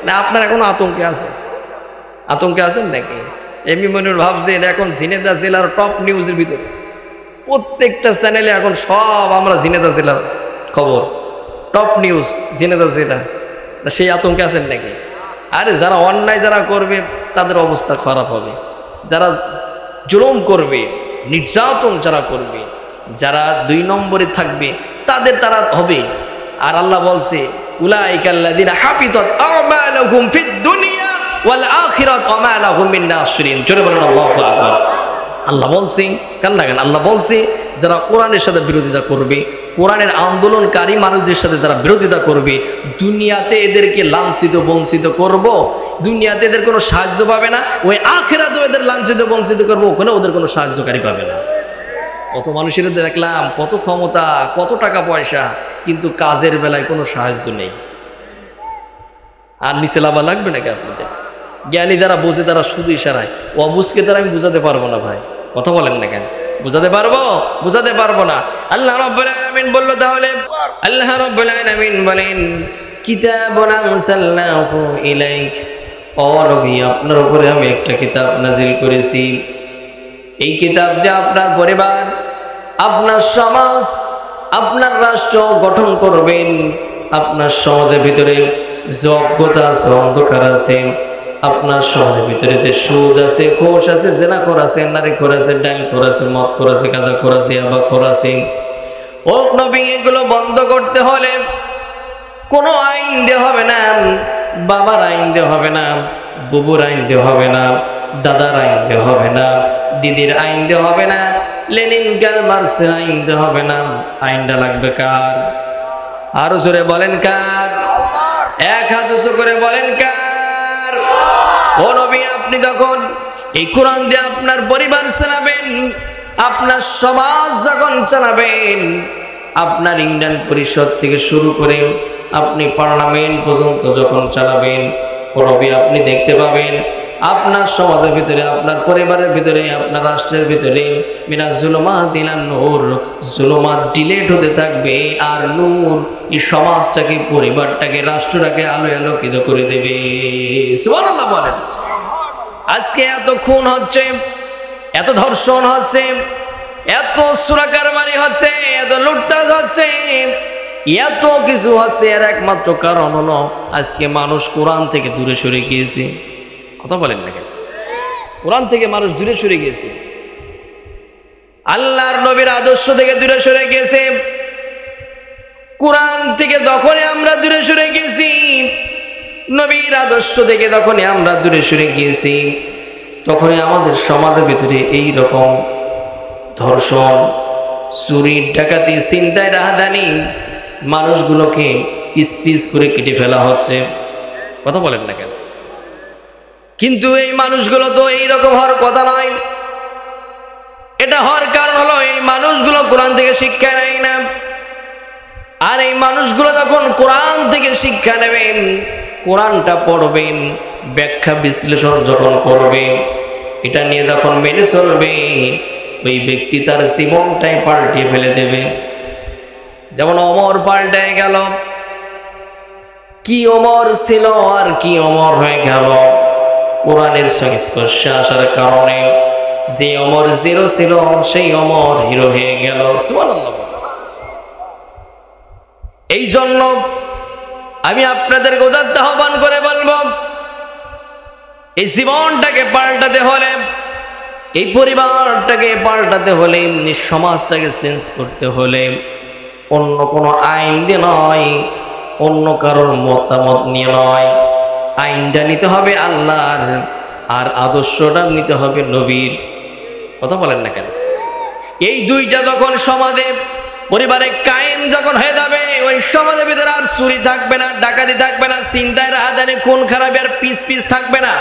না আপনারা কোনো আতঙ্কে আছেন? আতঙ্কে আছেন নাকি? এমনি মনে ভাবছে এটা এখন ঝিনেদা জেলার টপ নিউজের ভিতরে, প্রত্যেকটা চ্যানেলে এখন সব আমরা ঝিনেদা জেলার খবর, টপ নিউজ ঝিনেদা জেলা। সেই আতঙ্কে আছেন নাকি? আরে যারা অন্যায় যারা করবে তাদের অবস্থা খারাপ হবে, যারা জুলুম করবে, নির্যাতন যারা করবে, যারা 2 নম্বরে থাকবে তাদের তারা হবে। আর আল্লাহ বলছে উলাইকাল্লাযিনা হাবিতাত আমালুহুম ফিদ দুনিয়া ওয়াল আখিরাত ওয়া মা লাহুম মিন নাসিরিন। জোরে বলেন আল্লাহু আকবার। আল্লাহ বলছে, কান লাগান, আল্লাহ বলছে যারা কোরআনের সাথে বিরোধিতা করবে, কোরআনের আন্দোলনকারী মানুষদের সাথে যারা বিরোধিতা করবে, দুনিয়াতে এদেরকে লাঞ্ছিত বঞ্চিত করব, দুনিয়াতে এদের কোনো সাহায্য পাবে না, ওই আখিরাতেও এদের লাঞ্ছিত বঞ্চিত করবো, ওখানে ওদের কোনো সাহায্যকারী পাবে না। কত মানুষের দেখলাম কত ক্ষমতা, কত টাকা পয়সা, কিন্তু কাজের বেলায় কোনো সাহায্য নেই। আর নিচে লাভা লাগবে নাকি আপনাদের? জ্ঞানী যারা বোঝে তারা শুধু ইশারায়, অবুঝকে তারা আমি বুঝাতে পারবো না ভাই। কথা বলেন না কেন? বুঝাতে পারবো? বুঝাতে পারবো না। আল্লাহ রাব্বুল আলামিন বলল, তাহলে আল্লাহ রাব্বুল আলামিন বলেন কিতাবুন আনসালনাহু ইলাইক, ও নবী আপনার উপরে আমি একটা কিতাব নাজিল করেছি। এই কিতাব দিয়ে আপনার পরিবার, আপনার সমাজ, আপনার রাষ্ট্র গঠন করবেন। আপনার সমাজের ভিতরে যোগ্যতা আছে, অন্ধকার আছে, আপনার সমাজের ভিতরে যে সুদ আছে, ঘুষ আছে, জেনাখোর আছে, নারীখোর আছে, ডাইনখোর আছে, মদখোর আছে, গাঁজাখোর আছে, ইয়াবাখোর আছে, ও নবী এগুলো বন্ধ করতে হলে কোনো আইন দেওয়া হবে না, বাবার আইন দেওয়া হবে না, বুবুর আইন দেওয়া হবে না, দাদার আইন দেওয়া হবে না, দিদির আইন দেওয়া হবে না, লেনিন কার্ল মার্ক্সের আইন দেওয়া হবে না। আইনটা লাগবে কার? আরো জোরে বলেন কার? এক হাত উঁচু করে বলেন কার? ও নবী আপনি যখন এই কোরআন দিয়ে আপনার পরিবার চালাবেন, আপনার সমাজ যখন চালাবেন, আপনার ইউনিয়ন পরিষদ থেকে শুরু করে আপনি পার্লামেন্ট পর্যন্ত যখন চালাবেন, ও নবী আপনি দেখতে পাবেন আপনার সমাজের ভিতরে, আপনার পরিবারের ভিতরে, আপনার রাষ্ট্রের ভিতরে মিনা জুলুমাত ইলা নূর, জুলুমাত ডিলেট হতে থাকবে, আর নূর এই সমাজটাকে, পরিবারটাকে, রাষ্ট্রটাকে আলোয় আলোকিত করে দেবে। সুবহানাল্লাহ বলেন। আজকে এত খুন হচ্ছে, এত ধর্ষণ হচ্ছে, এত চোরাকারবারি হচ্ছে, এত লুটতাজ হচ্ছে, এত কিছু হচ্ছে, এর একমাত্র কারণ হলো আজকে মানুষ কোরআন থেকে দূরে সরে গিয়েছে। কথা বলেন না কেন? কোরআন থেকে মানুষ দূরে সরে গেছে, আল্লাহর নবীর আদর্শ থেকে দূরে সরে গেছে। কোরআন থেকে যখনই আমরা দূরে সরে গেছি, নবীর আদর্শ থেকে যখনই আমরা দূরে সরে গিয়েছি, তখনই আমাদের সমাজের ভিতরে এই রকম ধর্ষণ, চুরি, ডাকাতি, ছিনতাই, রাহাজানি, মানুষগুলোকে পিস পিস করে কেটে ফেলা হচ্ছে। কথা বলেন না কেন? কিন্তু এই মানুষগুলো তো এইরকম হওয়ার কথা নয়। এটা হওয়ার কারণ হলো এই মানুষগুলো কোরআন থেকে শিক্ষা নেয় না। আর এই মানুষগুলো যখন কোরআন থেকে শিক্ষা নেবেন, কোরআনটা পড়বেন, ব্যাখ্যা বিশ্লেষণ যখন করবে, এটা নিয়ে যখন মেনে চলবে, ওই ব্যক্তি তার জীবনটাই পাল্টে ফেলে দেবে। যেমন ওমর পাল্টায় গেল, কি ওমর ছিল আর কি ওমর হয়ে গেল কোরআনের সংস্পর্শে আসার কারণে। যে ওমর জিরো ছিল সেই ওমর হিরো হয়ে গেল। সুবহানাল্লাহ। এই জন্য আমি আপনাদেরকে উদাত্ত আহ্বান করে বলবো, এই জীবনটাকে পাল্টাতে হলে, এই পরিবারটাকে পাল্টাতে হলে, এই সমাজটাকে চেঞ্জ করতে হলে অন্য কোনো আইন দিয়ে নয়, অন্য কারোর মতামত নিয়ে নয়, আইনটা নিতে হবে আল্লাহর, আর আদর্শটা নিতে হবে নবীর। কথা বলেন না কেন? এই দুইটা যখন সমাজে, পরিবারে কায়েম যখন হয়ে যাবে, ওই সমাজের ভিতরে আর চুরি থাকবে না, ডাকাতি থাকবে না, ছিনতাই, রাহাজানি, খুন খারাপি আর পিস পিস থাকবে না।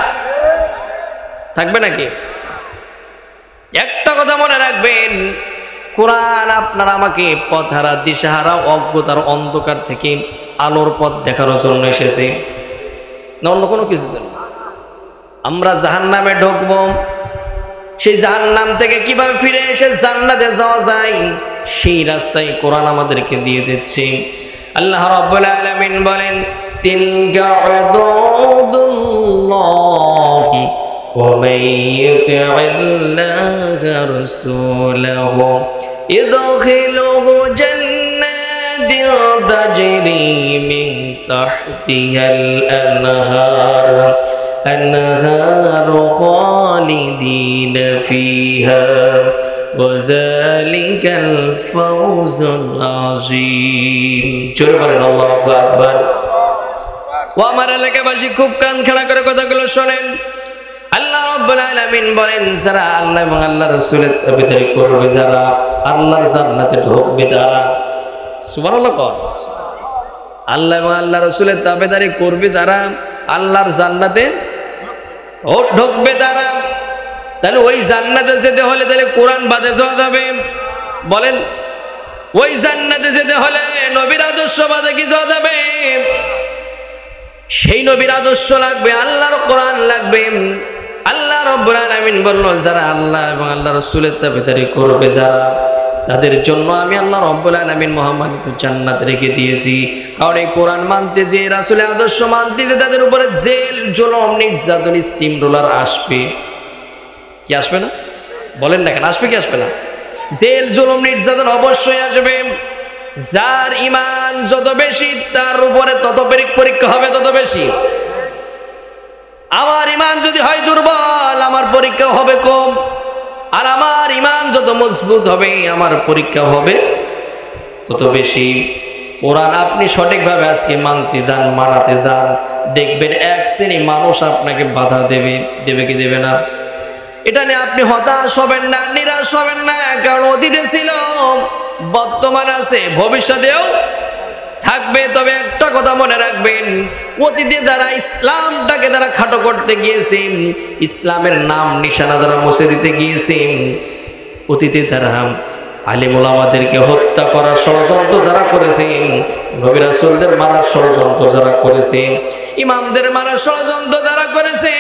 থাকবে নাকি? একটা কথা মনে রাখবেন, কোরআন আপনার আমাকে পথহারা, দিশাহারা, অজ্ঞতার অন্ধকার থেকে আলোর পথ দেখানোর জন্য এসেছে, না অন্য কোনো কিছু জন্য। আমরা জাহান্নামে ঢুকবো, সেই জাহান্নাম থেকে কিভাবে ফিরে এসে জান্নাতে যাওয়া যায়, সেই রাস্তায় কোরআন আমাদেরকে দিয়ে দিচ্ছে। আল্লাহ রাব্বুল আলামিন বলেন তিলকা ومن يطع الله رسوله يدخله جنات تجري من تحتها الأنهار خالدين فيها وذلك الفوز العظيم চলুন আল্লাহু আকবার ও আমার এলাকাবাসী খুব কান খাড়া করে কথাগুলো শুনেন আল্লাহ রাব্বুল আলামিন বলেন যারা আল্লাহ এবং আল্লাহর রাসূলের তাবেদারি করবে যারা আল্লাহর জান্নাতে ঢুকবে তারা সুবহানাল্লাহ কোন আল্লাহ এবং আল্লাহর রাসূলের তাবেদারি করবে তারা আল্লাহর জান্নাতে ঢুকবে তারা তাহলে ওই জান্নাতে যেতে হলে তাহলে কোরআন বাদে যাওয়া যাবে বলেন ওই জান্নাতে যেতে হলে নবীর আদর্শ বাদে কি যাওয়া যাবে সেই নবীর আদর্শ লাগবে আল্লাহর কোরআন লাগবে আল্লাহ রাব্বুল আলামিন বলল যারা আল্লাহ এবং আল্লাহর রাসূলের তাবেদারি করবে যারা তাদের জন্য আমি আল্লাহ রাব্বুল আলামিন মহামানিত জান্নাত রেখে দিয়েছি কারণ এই কোরআন মানতে যে রাসূলের আদর্শ মানতে যে তাদের উপরে জেল জুলুম নির্যাতন স্টিম রোলার আসবে কি আসবে না বলেন না কেন আসবে কি আসবে না জেল জুলুম নির্যাতন অবশ্যই আসবে যার ঈমান যত বেশি তার উপরে তত পরীক্ষা হবে তত বেশি আমার ঈমান যদি হয় দুর্বল আমার পরীক্ষা হবে কম আর আমার ঈমান যত মজবুত হবে আমার পরীক্ষা হবে তত বেশি কোরআন আপনি সঠিকভাবে আজকে মানতে যান মানাতে যান দেখবেন এক শ্রেণী মানুষ আপনাকে বাধা দেবে কি দেবে না এটা নিয়ে আপনি হতাশ হবেন না নিরাশ হবেন না কারণ অতীতে ছিল বর্তমান আছে ভবিষ্যতেও থাকবে তবে একটা কথা মনে রাখবেন অতীতে যারা ইসলামটাকে তারা খাটো করতে গিয়েছেন ইসলামের নাম নিশানা যারা মুছে দিতে গিয়েছেন অতীতে তারা আলেম ওলামাদেরকে হত্যা করার ষড়যন্ত্র যারা করেছেন নবী রাসূলদের মারার ষড়যন্ত্র যারা করেছেন ইমামদের মারার ষড়যন্ত্র যারা করেছে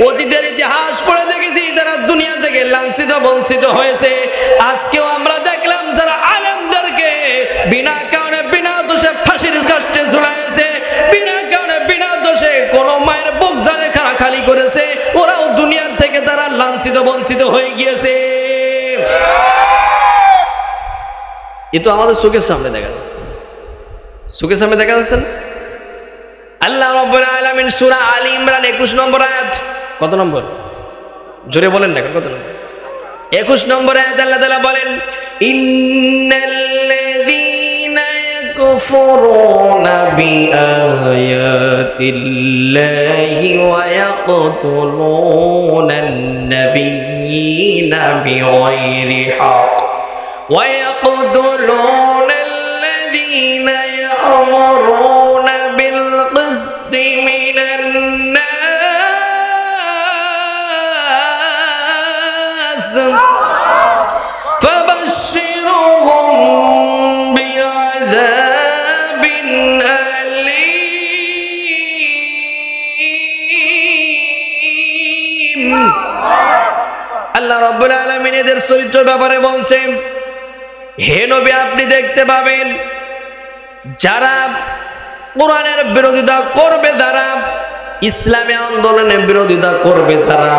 অতীতের ইতিহাস পড়ে দেখেছি তারা দুনিয়া থেকে লাঞ্ছিত বঞ্চিত হয়েছে আজকেও আমরা দেখলাম যারা আলেমদেরকে বিনা কারণে বিনা দোষে ফাঁসির কাস্টে ঝুলাইছে বিনা কারণে বিনা দোষে কোন মায়ের বুক জানে খালি করেছে ওরাও দুনিয়ার থেকে তারা লাঞ্ছিত বঞ্চিত হয়ে গিয়েছে এ তো আমাদের চোখের সামনে দেখা যাচ্ছে চোখের সামনে দেখা যাচ্ছে না আল্লাহ রাব্বুল আলামিন সূরা আলী ইমরান 21 নম্বর আয়াত কত নম্বর জোরে বলেন না কত নম্বর 21 নম্বর আয়াত আল্লাহ তাআলা বলেন ইন্নাল্লাযীনা ইয়াকফুরুনা বিআয়াতিল্লাহি ওয়া ইয়াকতুলুনান নাবিয়্যিনা বিগায়রি হক ويقتلون الذين يأمرون بالقسط من الناس فبشرهم بعذاب أليم আল্লাহ রাব্বুল আলামিন এদের চরিত্রের ব্যাপারে বলছেন হে নবী আপনি দেখতে পাবেন যারা কোরআনের বিরোধিতা করবে যারা ইসলামী আন্দোলনের বিরোধিতা করবে যারা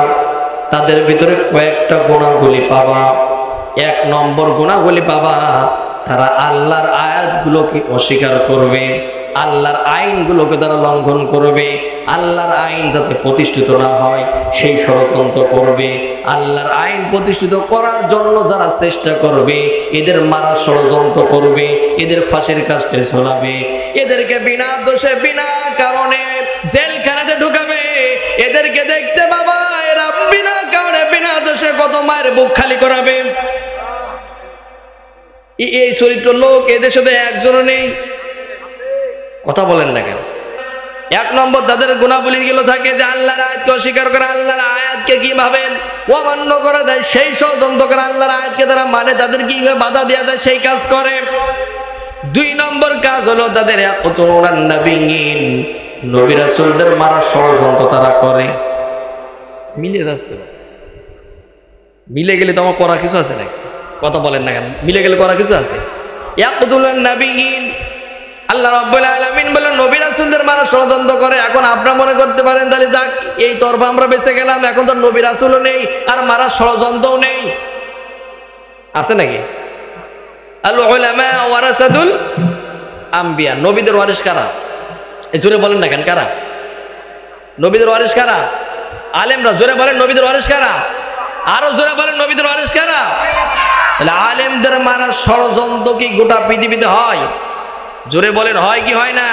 তাদের ভিতরে কয়েকটা গুণাবলী পাবা এক নম্বর গুণাবলী পাবা তারা আল্লাহর আয়াতগুলোকে অস্বীকার করবে আল্লাহর আইনগুলোকে তারা লঙ্ঘন করবে আল্লাহর আইন যাতে প্রতিষ্ঠিত না হয় সেই ষড়যন্ত্র করবে আল্লাহর আইন প্রতিষ্ঠিত করার জন্য যারা চেষ্টা করবে এদের মারা ষড়যন্ত্র করবে এদের ফাঁসির কাস্টে ঝোলাবে এদেরকে বিনা দোষে বিনা কারণে জেলখানাতে ঢুকাবে এদেরকে দেখতে বাবা এরা বিনা কারণে বিনা দোষে কত মায়ের বুক খালি করাবে এই চরিত্র লোক এদের সাথে একজনও নেই কথা বলেন না কেন এক নম্বর তাদের গুণাবলী গুলো থাকে যে আল্লাহর আয়াতকে অস্বীকার করে আল্লাহর আয়াতকে কিভাবে অমান্য করে দেয় সেই ষড়যন্ত্র করে আল্লাহর আয়াতকে তারা মানে তাদের কিভাবে বাধা দেওয়া দেয় সেই কাজ করে দুই নম্বর কাজ হলো তাদের ইয়াকতুলুনান নাবিয়্যিন নবী রাসূলদের মারার ষড়যন্ত্র তারা করে মিলে যাচ্ছে মিলে গেলে তো আমার করা কিছু আছে নাকি কথা বলেন না কেন মিলে গেলে করা কিছু আছে ইয়াকতুলুনান নাবিয়্যিন আল্লাহ রাব্বুল আলামিন বলেন নবী রাসূলদের মারা ষড়যন্ত্র করে। এখন আপনারা মনে করতে পারেন তাহলে যাক এই তরফা আমরা বেঁচে গেলাম, এখন তো নবী রাসূলও নেই আর মারা ষড়যন্ত্রও নেই, আছে নাকি? আল উলামা ওয়ারাসাতুল আম্বিয়া, নবীদের ওয়ারিস কারা? এই জোরে বলেন না কেন, কারা নবীদের ওয়ারিস? কারা? আলেমরা। জোরে বলেন নবীদের ওয়ারিস কারা? আরো জোরে বলেন নবীদের ওয়ারিস কারা? তাহলে আলেমদের মারা ষড়যন্ত্র কি গোটা পৃথিবীতে হয়? জোরে বলেন হয় কি হয় না?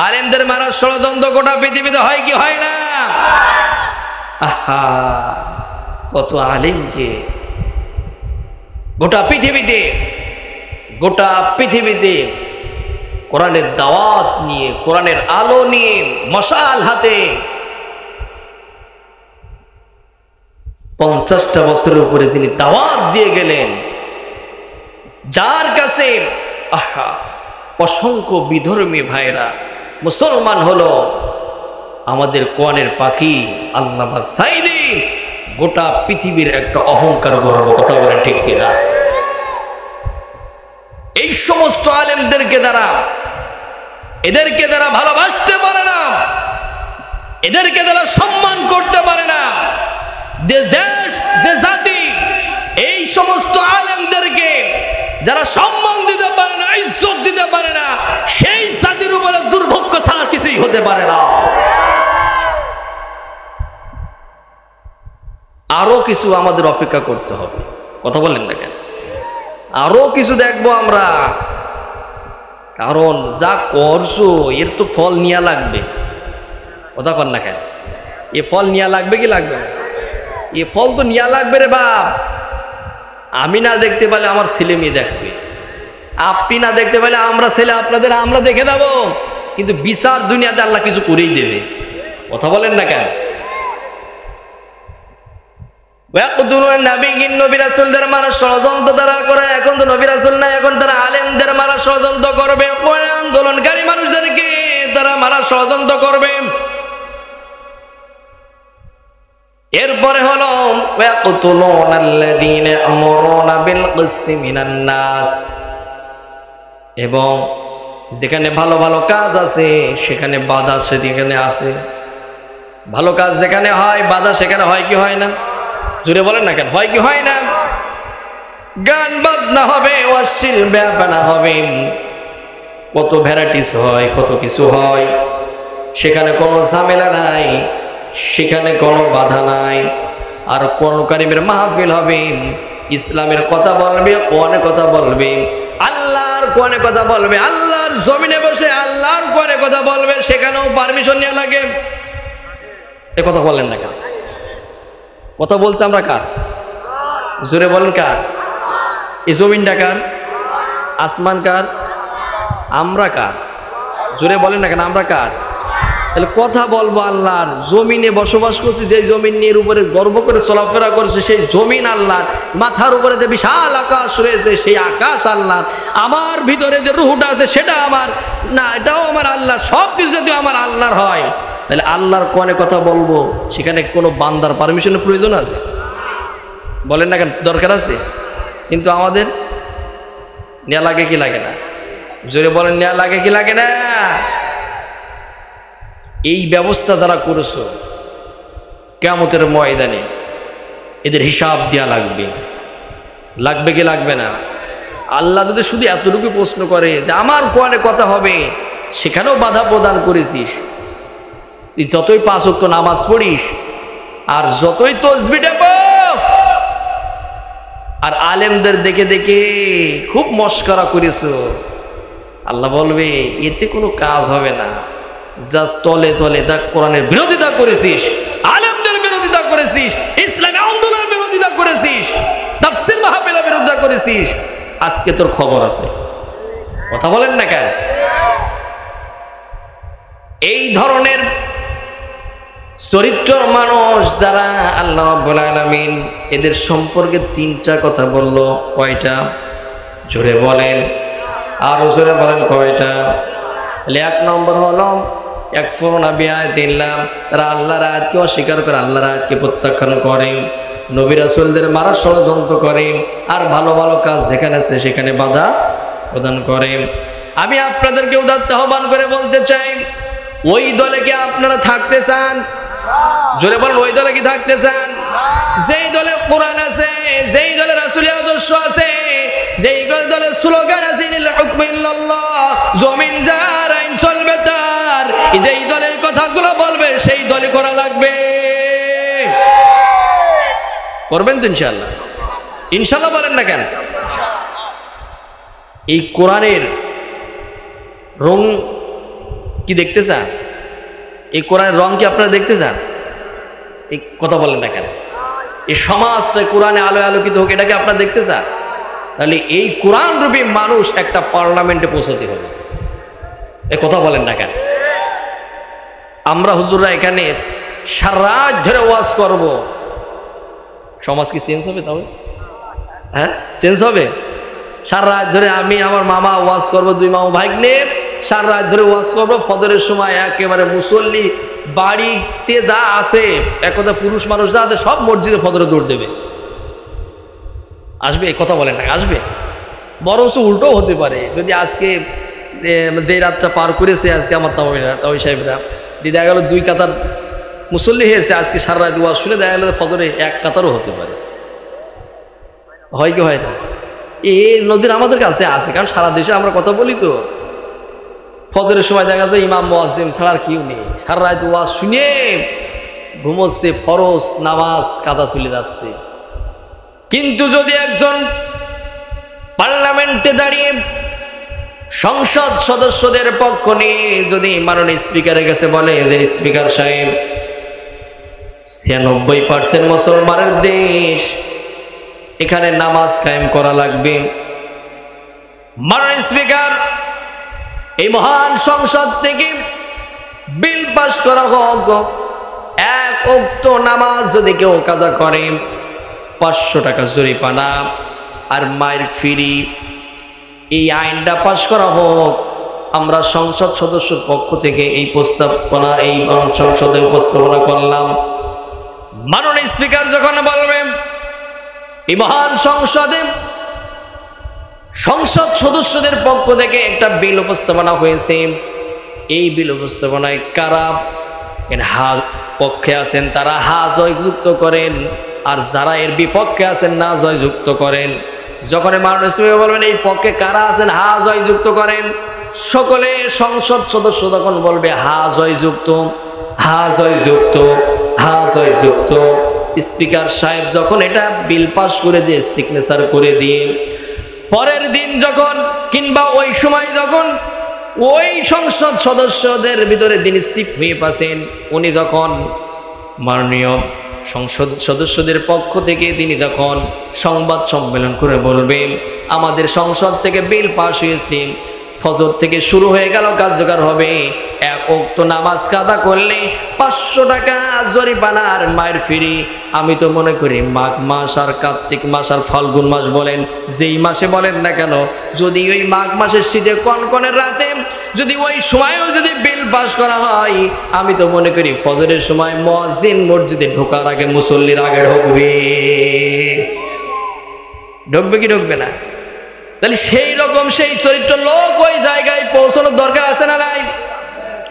আলেমদের মারা ষড়যন্ত্র গোটা পৃথিবীতে হয় কি হয় না? আহা, কত আলেমকে গোটা পৃথিবীতে কোরআনের দাওয়াত নিয়ে, কোরআনের আলো নিয়ে, মশাল হাতে 50টা বছরের উপরে যিনি দাওয়াত দিয়ে গেলেন, যার কাছে আহা অসংখ্য বিধর্মী ভাইরা মুসলমান হলো, আমাদের কোরআনের পাখি আল্লামা সাঈদী গোটা পৃথিবীর একটা অহংকার গর্ব। কথা বলেন ঠিক কিনা? এই সমস্ত আলেমদেরকে এদেরকে দ্বারা ভালোবাসতে পারে না, এদেরকে দ্বারা সম্মান করতে পারে না দেশ যে জাতি এই সমস্ত আলেমদেরকে যারা সম্মান দিতে পারে না, ইজ্জত দিতে পারে না, সেই জাতির উপরে দুর্ভোগ ছাড়া কিছুই হতে পারে না। আরো কিছু আমাদের অপেক্ষা করতে হবে। কথা বলেন না কেন? আরো কিছু দেখবো আমরা, কারণ যা করছো এর তো ফল নেওয়া লাগবে। কথা কর না কেন? এ ফল নেওয়া লাগবে কি লাগবে না? এ ফল তো নেওয়া লাগবে রে বাপ। আমি না দেখতে পেলে আমার ছেলে মেয়ে দেখবে, আপনি না দেখতে পেলে আমরা ছেলে আপনাদের আমরা দেখে দেবো, কিন্তু বিচার দুনিয়াতে আল্লাহ কিছু করেই দেবে। কথা বলেন না কেন? নবী রাসূলদের মারা ষড়যন্ত্র তারা করে। এখন তো নবী রাসূল নাই, এখন তারা আলেমদের মারা ষড়যন্ত্র করবে, আন্দোলনকারী মানুষদেরকে তারা মারা ষড়যন্ত্র করবে। এরপরে হলো এবং যেখানে ভালো ভালো কাজ আছে সেখানে বাধা সেখানে আছে, ভালো কাজ যেখানে হয় বাধা সেখানে হয় কি হয় না? জুড়ে বলেন না কেন? হয় কি হয় না? গান বাজনা হবে, অশ্লীল ব্যাপানা হবে, কত ভ্যারাইটিস হয়, কত কিছু হয়, সেখানে কোনো ঝামেলা নাই, সেখানে কোনো বাধা নাই। আর কোন কারিমের মাহফিল হবে, ইসলামের কথা বলবে, কোরআনের কথা বলবে, আল্লাহর কোরআনের কথা বলবে, আল্লাহর জমিনে বসে আল্লাহর কোরআনের কথা বলবে, সেখানেও পারমিশন নেওয়া লাগে। এ কথা বলেন না কেন? কথা বলছে আমরা কার? জোরে বলেন কার? এই জমিনটা কার? আসমান কার? আমরা কার? জোরে বলেন না কেন? আমরা কার? তাহলে কথা বলবো আল্লাহর। জমিনে বসবাস করছে, যে জমিনের উপরে গর্ব করে চলাফেরা করছে সেই জমিন আল্লাহর, মাথার উপরে যে বিশাল আকাশ রয়েছে সেই আকাশ আল্লাহর, আমার ভিতরে যে রুহটা আছে সেটা আমার না, এটাও আমার আল্লাহ। সব কিছু যদি আমার আল্লাহর হয়, তাহলে আল্লাহর কোনে কথা বলবো, সেখানে কোনো বান্দার পারমিশনের প্রয়োজন আছে? বলেন না কেন? দরকার আছে। কিন্তু আমাদের নেয়া লাগে কি লাগে না? জোরে বলেন, নেয়া লাগে কি লাগে না? এই ব্যবস্থা যারা করেছো, কিয়ামতের ময়দানে এদের হিসাব দেওয়া লাগবে। লাগবে কি লাগবে না? আল্লাহ যদি শুধু এতটুকু প্রশ্ন করে যে আমার কোরআনে কথা হবে, সেখানেও বাধা প্রদান করেছিস, তুই যতই 5 ওয়াক্ত নামাজ পড়িস আর যতই তাসবিহ পড়, আর আলেমদের দেখে দেখে খুব মস্করা করেছো, আল্লাহ বলবে এতে কোনো কাজ হবে না। যা তলে তলে যা কোরআনের বিরোধিতা করেছিস, আলেমদের বিরোধিতা করেছিস, ইসলামী আন্দোলনের বিরোধিতা করেছিস, তাফসীর মাহফিলের বিরোধিতা করেছিস, আজকে তোর খবর আছে। কথা বলেন না কেন? এই ধরনের চরিত্র মানুষ যারা, আল্লাহ রাব্বুল আলামিন এদের সম্পর্কে 3টা কথা বলল। কয়টা? জোরে বলেন, আরো জোরে বলেন, কয়টা? 1 নম্বর হলো ইয়াকফুরুনা বিআয়াতিল্লাহ, তারা আল্লাহর আয়াতকে অস্বীকার করে, আল্লাহর আয়াতকে প্রত্যাখ্যান করে, নবী রাসূলদের মারা ষড়যন্ত্র করে, আর ভালো ভালো কাজ যেখানে আছে সেখানে বাধা প্রদান করেন। আমি আপনাদেরকে উদাত্ত আহ্বান করে বলতে চাই, ওই দলে কি আপনারা থাকতে চান? জোরে বলেন, ওই দলে কি থাকতে চান? যেই দলে কোরআন আছে, যেই দলে রাসূলের আদর্শ আছে, যেই দলে স্লোগান আছে ইনিল হুকমু ইল্লাল্লাহ, জমিন যার আইন চলবে তার, যেই দলের কথাগুলো বলবে সেই দলই করা লাগবে। করবেন তো ইনশাআল্লাহ? ইনশাআল্লাহ বলেন না কেন? এই কোরআনের রং কি দেখতে চান? এই কোরআনের রং কি আপনারা দেখতে চান? এই কথা বলেন না কেন? এই সমাজটা কোরআনে আলোয় আলোকিত হোক, এটাকে আপনারা দেখতে চান? তাহলে এই কোরআন রূপী মানুষ একটা পার্লামেন্টে পৌঁছাতে হবে। এই কথা বলেন না কেন? আমরা হুজুররা এখানে সারা রাত ধরে ওয়াজ করব, সমাজ কি চেঞ্জ হবে? তাহলে হ্যাঁ, চেঞ্জ হবে। সারা রাত ধরে আমি আমার মামা ওয়াজ করবো, দুই মামা ভাগ্নে সারা রাত ধরে ওয়াজ করবো। ফজরের সময় একেবারে মুসল্লি বাড়িতে যা আছে, এক কথা পুরুষ মানুষ যা আছে সব মসজিদে ফজরে দৌড় দেবে। আসবে? কথা বলেন না, আসবে? বরঞ্চ উল্টো হতে পারে। যদি আজকে যে রাতটা পার করেছে আজকে আমার তাওই সাহেবরা, দেখা গেল 2 কাতার মুসল্লি হয়েছে, আজকে সারা রাত ওয়াজ শুনে দেখা গেল ফজরে 1 কাতারও হতে পারে। হয় কি হয় না? এই নদীর আমাদের কাছে আছে, কারণ সারা দেশে আমরা কথা বলি তো। ফজরের সময় দেখা যায় ইমাম মুয়াজ্জিন ছাড়া আর কেউ নেই, সারা রাত ওয়াজ শুনে ঘুমোচ্ছে, ফরজ নামাজ কাদা চলে যাচ্ছে। কিন্তু যদি একজন পার্লামেন্টে দাঁড়িয়ে সংসদ সদস্যদের পক্ষ নিয়ে যদি মাননীয় স্পিকারের কাছে বলে যে স্পিকার সাহেব, 96% মুসলমানের দেশ, এখানে নামাজ কায়েম করা লাগবে। মাননীয় স্পিকার, এই মহান সংসদ থেকে বিল পাস করা হোক, 1 ওয়াক্ত নামাজ যদি কেউ কাজা করে 500 টাকা জরিমানা আর মাইর ফ্রি। এই আইনটা পাস করা হোক। আমরা সংসদ সদস্যর পক্ষ থেকে এই প্রস্তাবনা এই সংসদে উপস্থাপনা করলাম। মাননীয় স্পিকার যখন বলবেন এই মহান সংসদে সংসদ সদস্যদের পক্ষ থেকে একটা বিল উপস্থাপনা হয়েছে, এই বিল উপস্থাপনায় কারা হা পক্ষে আছেন তারা হা জয়যুক্ত করেন, আর যারা এর বিপক্ষে আছেন না জয়যুক্ত করেন। যখন মাননীয় স্পিকার বলবেন এই পক্ষে কারা আছেন হা জয়যুক্ত করেন, সকলে সংসদ সদস্য তখন বলবে হা জয়যুক্ত, হা জয়যুক্ত, হা জয়যুক্ত। স্পিকার সাহেব যখন এটা বিল পাস করে দিয়ে সিগনেচার করে দিয়ে পরের দিন যখন কিংবা ওই সময় যখন ওই সংসদ সদস্যদের ভিতরে যিনি চিফ হুইপ আছেন উনি যখন মাননীয় সংসদ সদস্যদের পক্ষ থেকে তিনি তখন সংবাদ সম্মেলন করে বলবেন আমাদের সংসদ থেকে বিল পাস হয়েছে, ফজর থেকে শুরু হয়ে গেল, কার্যকর হবে। 1 ওয়াক্ত নামাজ কাদা করলে 500 টাকা জরিমানা আর মায়ের ফ্রি। আমি তো মনে করি মাঘ মাস আর কার্তিক মাস আর ফাল্গুন মাস বলেন, যেই মাসে বলেন না কেন, যদি ওই মাঘ মাসের শীতে কনকনের রাতে যদি ওই সময়ও যদি বিল পাস করা হয়, আমি তো মনে করি ফজরের সময় মুয়াজ্জিন মসজিদে ঢোকার আগে মুসল্লির আগে ঢুকবে। ঢুকবে কি ঢুকবে না? তাহলে সেই রকম সেই চরিত্র লোক ওই জায়গায় পৌঁছানোর দরকার আছে না নাই?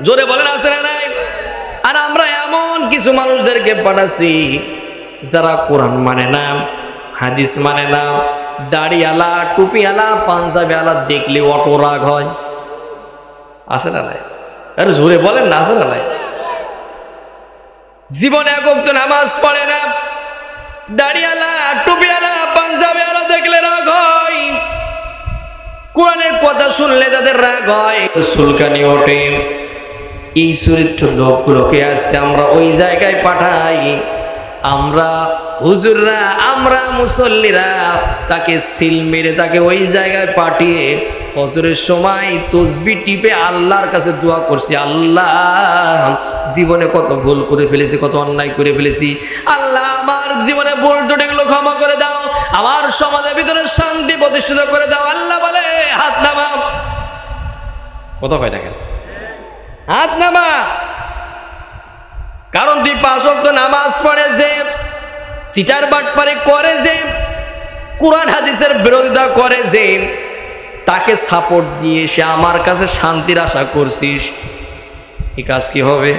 জোরে বলেন, আছে না নাই? আর আমরা এমন কিছু মানুষদেরকে পাঠাচ্ছি যারা কোরআন মানে না, হাদিস মানে না, দাড়িওয়ালা টুপিওয়ালা পাঞ্জাবিওয়ালা দেখলে অটো রাগ হয়, আছে না নাই? আরে জোরে বলেন না, আছে না নাই? জীবনে 1 ওয়াক্ত নামাজ পড়ে না, দাড়িওয়ালা টুপিওয়ালা পাঞ্জাবিওয়ালা দেখলে রাগ হয়, কোরআনের কথা শুনলে তাদের রাগ হয়, চুলকানি ওঠে। এই চরিত্র লোকগুলোকে আজকে আমরা ওই জায়গায় পাঠাই। আমরা হুজুররা, আমরা মুসল্লিরা তাকে সিল মেরে তাকে ওই জায়গায় পাঠিয়ে ফজরের সময় তসবিহ টিপে আল্লাহর কাছে দোয়া করছি, আল্লাহ জীবনে কত ভুল করে ফেলেছি, কত অন্যায় করে ফেলেছি, আল্লাহ আমার জীবনে ভুল ত্রুটিগুলো ক্ষমা করে দাও, আমার সমাজের ভিতরে শান্তি প্রতিষ্ঠিত করে দাও। আল্লাহ বলে হাত নামা। কত হয় দেখেন, হাত নামা। কারণ তুই 5 ওয়াক্ত নামাজ পড়ে যে, সিটার বাটপারি করে যে, কোরআন হাদিসের বিরোধিতা করে যে, তাকে সাপোর্ট দিয়ে সে আমার কাছে শান্তির আশা করছিস, এই কাজ কি হবে?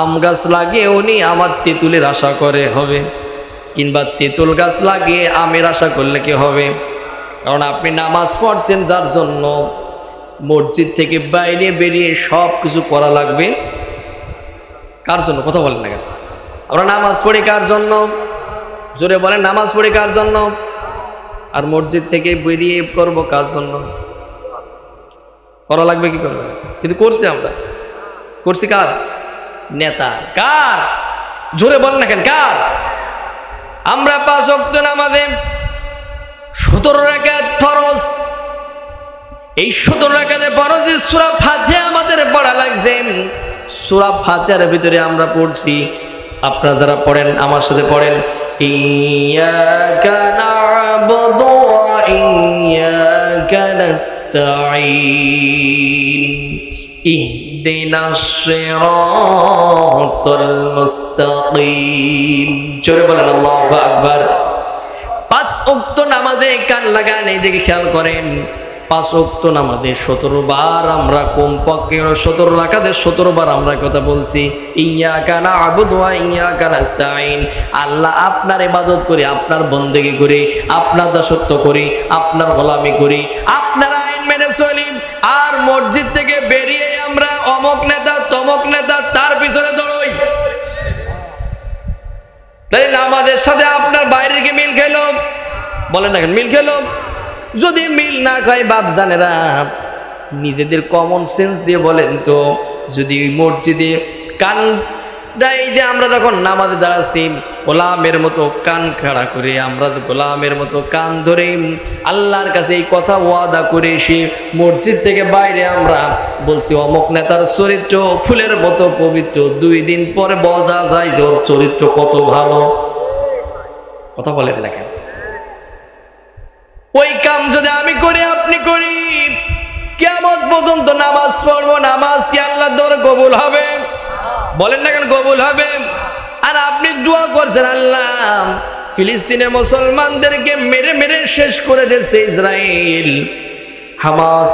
আম গাছ লাগিয়ে উনি আমার তেঁতুলের আশা করে হবে, কিংবা তেঁতুল গাছ লাগিয়ে আমের আশা করলে কি হবে? কারণ আপনি নামাজ পড়ছেন যার জন্য, মসজিদ থেকে বাইরে বেরিয়ে সব কিছু করা লাগবে কার জন্য? কথা বলেন না কেন? আমরা নামাজ পড়ি কার জন্য? জোরে বলেন, নামাজ পড়ি কার জন্য? আর মসজিদ থেকে বেরিয়ে করব কার জন্য? করা লাগবে কি করবে? কিন্তু করছি আমরা, করছি কার? নেতা। কার? জোরে বলেন না কেন? কার? আমরা 5 ওয়াক্ত নামাজে 17 রাকাত ফরজ, এই 17 রাকাতে ফরজে সূরা ফাতিহা আমাদের পড়া লাগছে। সূরা ফাতিহার ভিতরে আমরা পড়ছি, আপনারা যারা পড়েন আমার সাথে পড়েন, ইয়াকা না'বুদু ওয়া ইয়াকা নাস্তাঈন ইহদিনাস সিরাতাল মুস্তাকিম। জোরে বলেন আল্লাহু আকবার। 5 ওয়াক্ত নামাজে কান লাগান, এই দিকে খেয়াল করেন। 5 ওয়াক্ত নামাজে 17 বার আমরা, কমপক্ষে 17 রাকাতে 17 বার আমরা কথা বলছি, ইয়াকা না'বুদু ওয়া ইয়াকা নাস্তাঈন। আল্লাহ আপনার ইবাদত করি, আপনার বন্দেগী করি, আপনার দাসত্ব করি, আপনার গোলামি করি, আপনার আইন মেনে চলি। আর মসজিদ থেকে বেরিয়ে আমরা অমুক নেতা তমুক নেতা তার পিছনে দৌড়ই। তাই নামাজের সাথে আপনার বাইরের কি মিল খেলো? বলেন না কেন মিল খেলো? যদি মিল না খায় বাপ জানেরা, নিজেদের কমন সেন্স দিয়ে বলেন তো, যদি মসজিদে কান এই যে আমরা যখন নামাজে দাঁড়াচ্ছি গোলামের মতো কান খাড়া করে, আমরা গোলামের মতো কান ধরে আল্লাহর কাছে এই কথা ওয়াদা করে এসে মসজিদ থেকে বাইরে আমরা বলছি অমুক নেতার চরিত্র ফুলের মতো পবিত্র, 2 দিন পরে বোঝা যায় যে ওর চরিত্র কত ভালো। কথা বলেন না কেন? ওই কাম যদি আমি করি, আপনি করি, কিয়ামত পর্যন্ত নামাজ পড়বো, নামাজ কি আল্লাহর দরবারে কবুল হবে? বলেন না কেন কবুল হবে? আর আপনি দোয়া করছেন আল্লাহ ফিলিস্তিনের মুসলমানদেরকে মেরে মেরে শেষ করে দিয়েছে ইসরায়েল, হামাস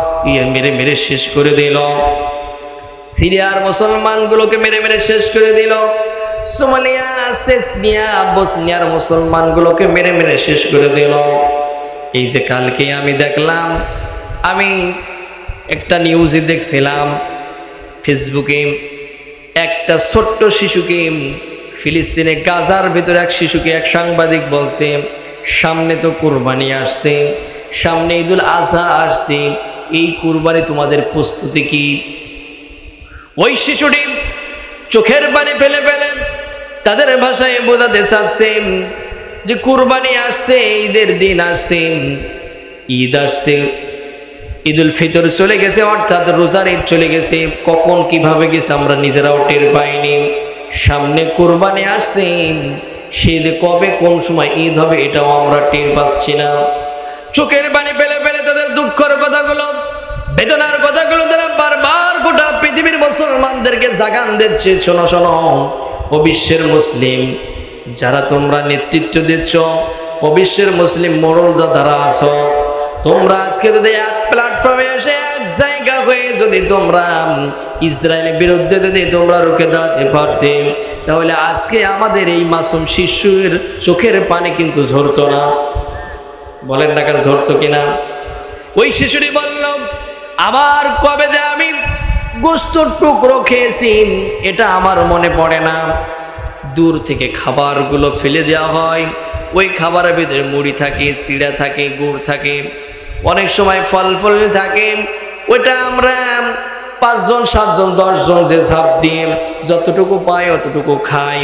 মেরে মেরে শেষ করে দিল, সিরিয়ার মুসলমানগুলোকে মেরে মেরে শেষ করে দিল, সোমালিয়া চেচনিয়া বসনিয়ার মুসলমানগুলোকে মেরে মেরে শেষ করে দিল। এই যে কালকে আমি দেখলাম, আমি একটা নিউজে দেখছিলাম ফেসবুকে, একটা ছোট্ট শিশুকে ফিলিস্তিনে গাজার ভিতরে এক শিশুকে এক সাংবাদিক বলছে, সামনে তো কুরবানি আসছে, সামনে ঈদুল আজহা আসছে, এই কুরবানি তোমাদের প্রস্তুতি কি? ওই শিশুটি চোখের পানি ফেলে ফেলে তাদের ভাষায় বোঝাতে চাচ্ছে যে কুরবানি আসছে, ঈদের দিন আসছে, ঈদ আসছে, ঈদুল ফিতর চলে গেছে, অর্থাৎ রোজার ঈদ চলে গেছে, কখন কিভাবে গেছে আমরা নিজেরাও টের পাইনি। সামনে কুরবানি আসছে, সে কবে কোন সময় ঈদ হবে এটাও আমরা টের পাচ্ছি না। চোখের পানি ফেলে ফেলে তাদের দুঃখের কথাগুলো, বেদনার কথাগুলো তারা বারবার গোটা পৃথিবীর মুসলমানদেরকে জাগান দিচ্ছে। শোনো শোনো, ও বিশ্বের মুসলিম যারা তোমরা নেতৃত্ব দিচ্ছ, ও বিশ্বের মুসলিম মোড়ল যারা আছো, তোমরা আজকে যদি এক প্ল্যাটফর্মে এসে এক জায়গা হয়ে যদি তোমরা ইসরায়েলের বিরুদ্ধে যদি তোমরা রুখে দাঁড়াতে পারতে, তাহলে আজকে আমাদের এই মাসুম শিশুর চোখের পানি কিন্তু ঝরতো না। বলেন না কেন ঝরতো কিনা? ওই শিশুটি বলল, আবার কবে যে আমি গোশতের টুকরো খেয়েছি এটা আমার মনে পড়ে না। দূর থেকে খাবারগুলো ফেলে দেওয়া হয়, ওই খাবারের ভিতরে মুড়ি থাকে, চিড়া থাকে, গুড় থাকে, অনেক সময় ফল ফল থাকে, ওইটা আমরা 5 জন 7 জন 10 জন যে ঝাঁপ দিয়ে যতটুকু পাই অতটুকু খাই,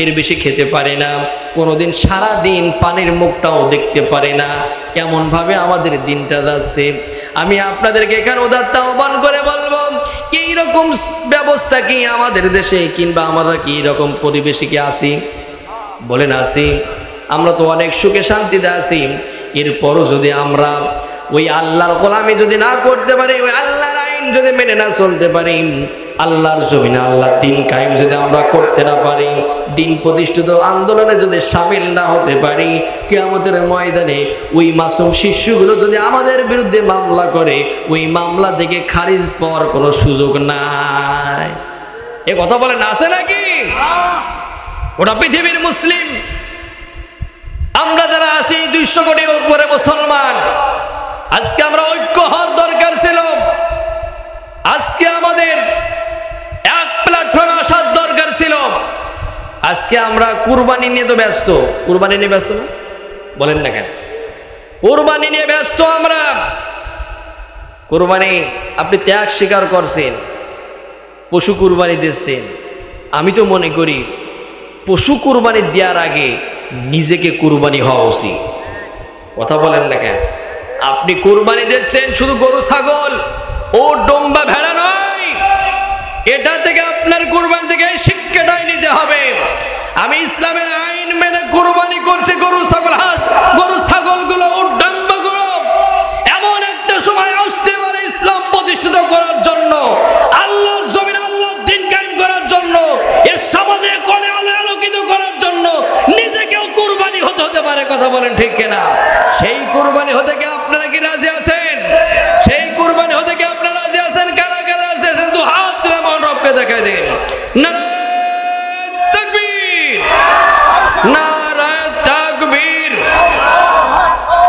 এর বেশি খেতে পারে না। কোনোদিন সারা দিন পানির মুখটাও দেখতে পারে না, এমনভাবে আমাদের দিনটা যাচ্ছে। আমি আপনাদেরকে এখানে উদাত্ত আহ্বান করে বলবো, এইরকম ব্যবস্থা কি আমাদের দেশে, কিংবা আমরা কি এরকম পরিবেশে কি আছি? বলেন আছি? আমরা তো অনেক সুখে শান্তিতে আছি, এরপরও যদি আমরা ওই আল্লাহর গোলামি যদি না করতে পারি, ওই আল্লাহর আইন যদি মেনে না চলতে পারি, আল্লাহর জমিনে আল্লাহর দিন কায়েম যদি আমরা করতে না পারি, দিন প্রতিষ্ঠিত আন্দোলনে যদি শামিল না হতে পারি, কিয়ামতের ময়দানে ওই মাসুম শিশুগুলো যদি আমাদের বিরুদ্ধে মামলা করে, ওই মামলা থেকে খারিজ পাওয়ার কোনো সুযোগ নাই। এ কথা বলেন আছে নাকি? ওটা পৃথিবীর মুসলিম। আমরা যারা আছি 200 কোটির উপরে মুসলমান, আজকে আমরা ঐক্য হওয়ার দরকার ছিল। আজকে আমাদের এক প্ল্যাটফর্মে আসার দরকার ছিল। আজকে আমরা কুরবানি নিয়ে তো ব্যস্ত। কুরবানি নিয়ে ব্যস্ত না? বলেন না কেন? কুরবানি নিয়ে ব্যস্ত আমরা। কুরবানি আপনি ত্যাগ স্বীকার করছেন, পশু কুরবানি দিচ্ছেন। আমি তো মনে করি পশু কুরবানি দেওয়ার আগে নিজেকে কুরবানি হওয়া উচিত। কথা বলেন না কেন? আপনি কুরবানি দিচ্ছেন শুধু গরু ছাগল ও ডোম্বা ভেড়া নয়, এটা থেকে আপনার কুরবানি থেকে শিক্ষাটাই নিতে হবে। আমি ইসলামের আইন মেনে কুরবানি করছি, গরু ছাগল হাঁস গরু ছাগলগুলো ও ডোম্বাগুলো এমন একটা সময় আসতে পারে ইসলাম প্রতিষ্ঠিত করার জন্য, আল্লাহর জমিনে আল্লাহর দ্বীন কায়েম করার জন্য, এর সমাজে কোণে আলো আলোকিত করার জন্য নিজেকেও কুরবানি হতে পারে। কথা বলেন ঠিক কিনা? সেই কুরবানি হতে কি আপনারা কি রাজি আছেন? সেই কুরবানি হতে কি আপনারা রাজি আছেন? কারা কারা রাজি আছেন তো হাত তুলে মন রবকে দেখাই দিন। নারায়ে তাকবীর, নারায়ে তাকবীর।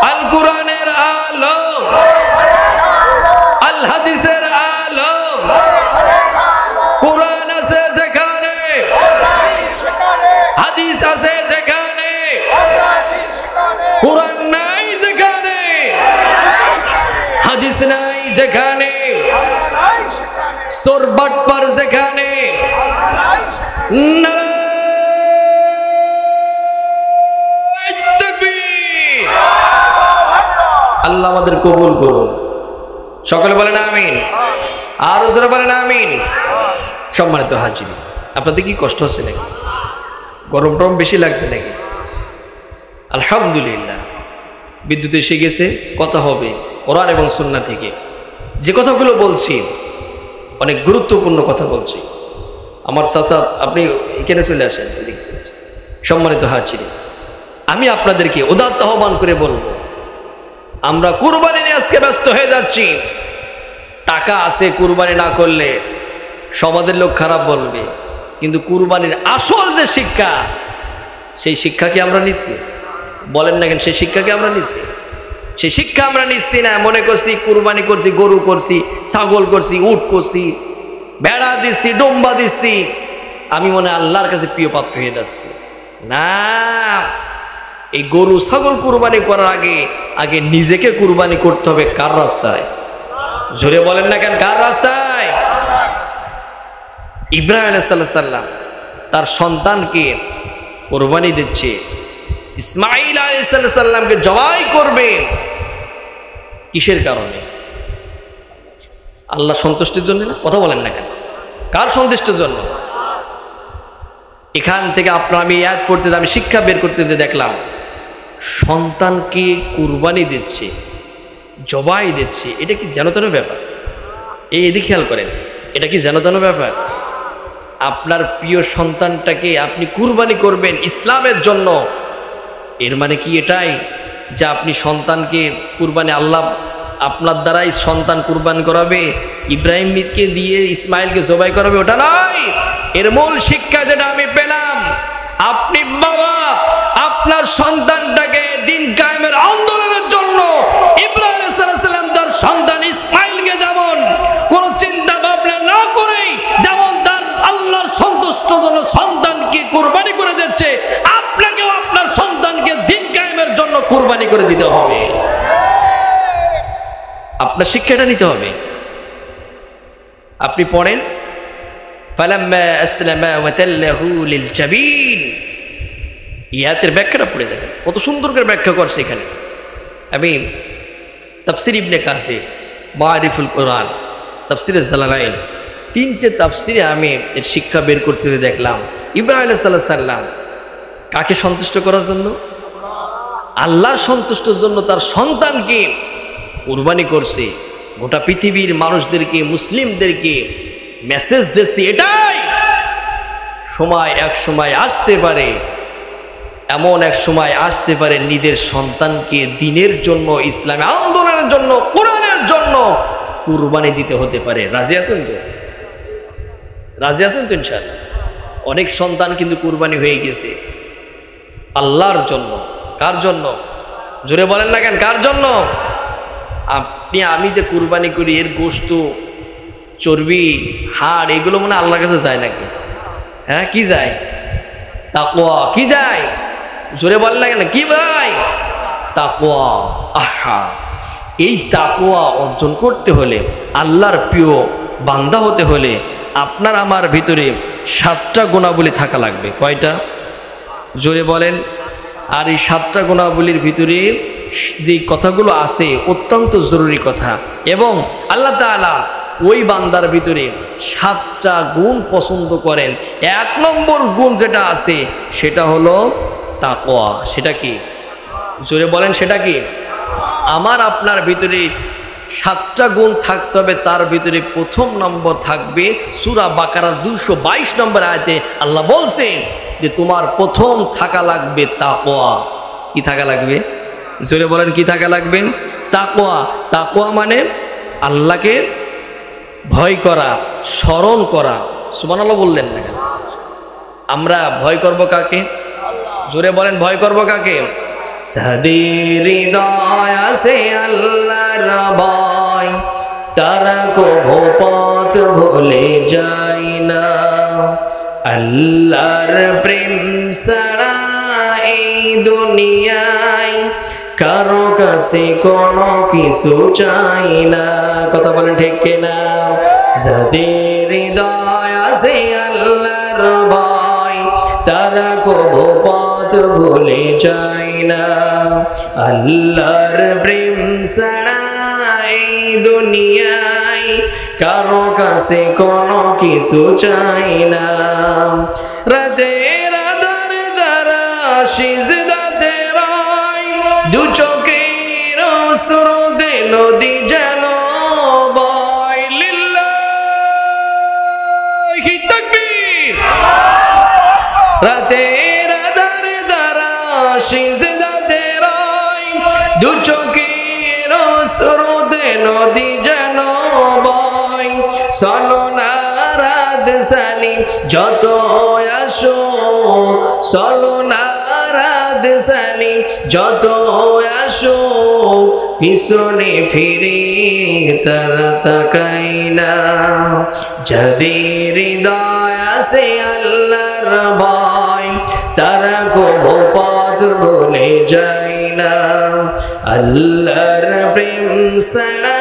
আল কোরআনের আলো, আল হাদিসের আলো। কোরআন আছে যেখানে, হাদিস আছে যেখানে, কোরআন নাই যেখানে, হাদিস নাই যেখানে, চোর বাটপার যেখানে, নারায়ে তাকবীর। আল্লাহ আমাদের কবুল করুন। সকলে বলেন আমিন। আর ওজোরে বলেন আমিন। সম্মানিত হাজির, আপনাদের কি কষ্ট হচ্ছে নাকি? গরম টরম বেশি লাগছে নাকি? আলহামদুলিল্লাহ, বিদ্যুৎ এসে গেছে। কথা হবে কোরআন এবং সুন্নাহ থেকে। যে কথাগুলো বলছি অনেক গুরুত্বপূর্ণ কথা বলছি। আমার চাচা, আপনি এখানে চলে আসেন, এদিকে চলে আসেন। সম্মানিত হাজির, আমি আপনাদেরকে উদাত্ত আহ্বান করে বলবো, আমরা কুরবানি নিয়ে আজকে ব্যস্ত হয়ে যাচ্ছি। টাকা আছে, কুরবানি না করলে সমাজের লোক খারাপ বলবে, কিন্তু কুরবানির আসল যে শিক্ষা, সেই শিক্ষা কি আমরা নিচ্ছি? বলেন না কেন? সেই শিক্ষা কি আমরা নিচ্ছি? সেই শিক্ষা আমরা নিচ্ছি না। মনে করছি কুরবানি করছি, গরু করছি, ছাগল করছি, উট করছি, ভেড়া দিচ্ছি, ডোম্বা দিচ্ছি, আমি মনে আল্লাহর কাছে প্রিয় পাত্র হয়ে যাচ্ছি। না, এই গরু ছাগল কুরবানি করার আগে আগে নিজেকে কুরবানি করতে হবে। কার রাস্তায়? জোরে বলেন না কেন? কার রাস্তায়? ইব্রাহিম আলাইহিস সালাম তার সন্তানকে কুরবানি দিচ্ছে। ইসমাঈল আলাইহিস সালামকে জবাই করবে। কিসের কারণে? আল্লাহ সন্তুষ্টির জন্য না? কথা বলেন না কেন? কার সন্তুষ্টির জন্য? এখান থেকে আপনার আমি আয়াত পড়তে, আমি শিক্ষা বের করতে দেখলাম, সন্তানকে কুরবানি দিচ্ছে, জবাই দিচ্ছে। এটা কি যেন তেন ব্যাপার? এদিকে খেয়াল করেন, এটা কি যেন তেন ব্যাপার? আপনার প্রিয় সন্তানটাকে আপনি কুরবানি করবেন ইসলামের জন্য, এর মানে কি এটাই যে আপনি সন্তানকে কুরবানি, আল্লাহ আপনার দ্বারাই সন্তান কুরবানি করাবে, ইব্রাহিমকে দিয়ে ইসমাইলকে জবাই করাবে? ওটা নয়। এর মূল শিক্ষা যেটা আমি পেলাম, আপনি বাবা আপনার সন্তানটাকে দিন কায়েমের আন্দোলনের জন্য ইব্রাহিম আলাইহিস সালাম তার সন্তান ইসমাইলকে যেমন কোন চিন্তা ভাবনা না করেই যেমন তার আল্লাহর সন্তুষ্টির জন্য সন্তানকে কুরবানি করে দিচ্ছে, আপনাকেও আপনার সন্তানকে দিন কায়েমের জন্য কুরবানি করে দিতে হবে। আপনার শিক্ষাটা নিতে হবে। আপনি পড়েন, ফালাম্মা আসলামা ওয়া তাল্লাহু লিল জাবিন, ইয়াতের ব্যাখ্যাটা পড়ে দেখেন, কত সুন্দর করে ব্যাখ্যা করছে এখানে। আমি তাফসির ইবনে কাসির, মারিফুল কোরআন, তাফসিরে জালালাইন, তিনটে তাফসিরে আমি এর শিক্ষা বের করতে দেখলাম। ইব্রাহিম আলাইহিস সালাম কাকে সন্তুষ্ট করার জন্য? আল্লাহর সন্তুষ্টির জন্য তার সন্তানকে কুরবানি করছে, গোটা পৃথিবীর মানুষদেরকে, মুসলিমদেরকে মেসেজ দিচ্ছি এটাই, সময় এক সময় আসতে পারে, এমন এক সময় আসতে পারে নিজের সন্তানকে দিনের জন্য, ইসলামী আন্দোলনের জন্য, কোরআনের জন্য কুরবানি দিতে হতে পারে। রাজি আছেন তো? রাজি আছেন তো? ইনশাআল্লাহ। অনেক সন্তান কিন্তু কুরবানি হয়ে গেছে আল্লাহর জন্য। কার জন্য? জোরে বলেন না কেন, কার জন্য? আপনি আমি যে কুরবানি করি, এর গোশত, চর্বি, হাড়, এগুলো মনে হয় আল্লাহর কাছে যায় নাকি? হ্যাঁ, কি যায়? তাকওয়া। কি যায়? জোরে বলেন না কেন, কি ভাই? তাকওয়া। আহা, এই তাকওয়া অর্জন করতে হলে, আল্লাহর প্রিয় বান্দা হতে হলে আপনার আমার ভিতরে 7টা গুণাবলী থাকা লাগবে। কয়টা? জোরে বলেন। আর এই 7টা গুণাবলীর ভিতরে যে কথাগুলো আছে অত্যন্ত জরুরি কথা, এবং আল্লাহ তাআলা ওই বান্দার ভিতরে 7টা গুণ পছন্দ করেন। 1 নম্বর গুণ যেটা আছে সেটা হলো তাকওয়া। সেটা কি? জোরে বলেন, সেটা কি? আমার আপনার ভিতরে 7টা গুণ থাকতে হবে। তার ভিতরে প্রথম নম্বর থাকবে সূরা বাকারার 222 নম্বর আয়াতে আল্লাহ বলছেন যে তোমার প্রথম থাকা লাগবে তাকওয়া। কি থাকা লাগবে? জোরে বলেন, কি থাকা লাগবে? তাকওয়া। তাকওয়া মানে আল্লাহকে ভয় করা, স্মরণ করা। সুবহানাল্লাহ বললেন না কেন? আমরা ভয় করব কাকে? জোরে বলেন, ভয় করব কাকে? যাদের হৃদয় আছে আল্লাহর ভয়, তারা কভু পথ ভুলে যায় না। আল্লাহর প্রেম ছাড়া এই দুনিয়ায় কারো কাছে কোনো কিছু চাই না। কথা বলেন ঠিক কিনা? যাদের হৃদয় আছে আল্লাহর ভয়, তারা কভু পথ ভুলে যায় না। আল্লাহর প্রেম ছাড়া এই দুনিয়ায় কারো কাছে কোনো কিছু চাই না। রাতের আধার দ্বারা সিজদাতে রয়, দু চোখের স্রোতে নদী যেন বয়। লিল্লাহি তাকবীর। রাতের আধার দ্বারা সিজদাতে রয়, দু চোখের স্রোতে নদী যেন বয়। চলো না রাত সানি যত আসুক, চলো না রাত সানি যত আসুক, পিছনে ফিরে তারা তাকাই না। যাদের হৃদয় আছে আল্লাহর ভয়, তারা কভু পথ ভুলে যায় না। আল্লাহর প্রেম ছাড়া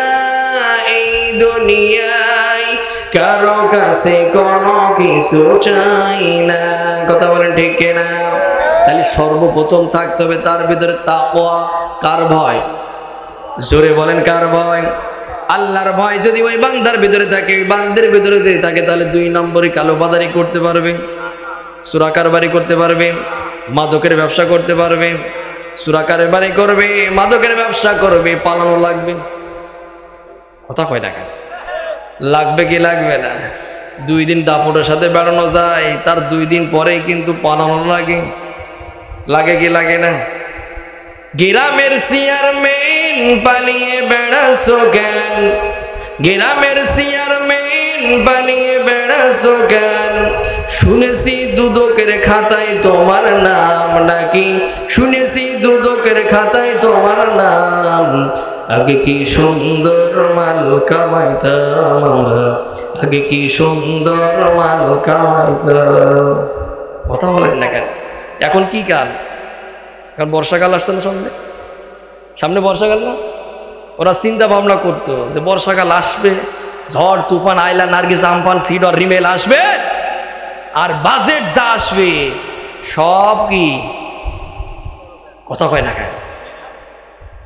এই দুনিয়ায় কারো কাছে কোনো কিছু চাই না। কথা বলেন ঠিক কিনা? তাহলে সর্বপ্রথম থাকতে হবে তার ভিতরে তাকওয়া। কার ভয়? জোরে বলেন, কার ভয়? আল্লাহর ভয় যদি ওই বান্দার ভিতরে থাকে, ওই বান্দার ভিতরে যদি থাকে, তাহলে 2 নম্বরে কালোবাজারি করতে পারবে, চোরা কারবারি করতে পারবে, মাদকের ব্যবসা করতে পারবে। চোরা কারবারি করবে, মাদকের ব্যবসা করবে, পালানো লাগবে। কথা কয় টাকা লাগবে কি লাগবে না? 2 দিন দাপটের সাথে বেড়ানো যায়, তার 2 দিন পরেই কিন্তু পালানো লাগে। লাগে কি লাগে না? গ্রামের চেয়ারম্যান পালিয়ে বেড়াছো কেন? গ্রামের চেয়ারম্যান পালিয়ে বেড়াছো কেন? শুনেছি দুদকের খাতায় তোমার নাম নাকি? শুনেছি দুদকের খাতায় তোমার নাম। আগে কি সুন্দর মাল কামাইতাম আমরা, আগে কি সুন্দর মাল কামাইতাম। কথা বলেন না কেন? এখন কি কাল? এখন বর্ষাকাল আসছে না, সামনে সামনে বর্ষাকাল না? ওরা চিন্তা ভাবনা করতো যে বর্ষাকাল আসবে, ঝড় তুফান আইলা নার্গিস আমফান সিড আর রিমেল আসবে, আর বাজেট যা আসবে সব কি কথা কয় না কেন?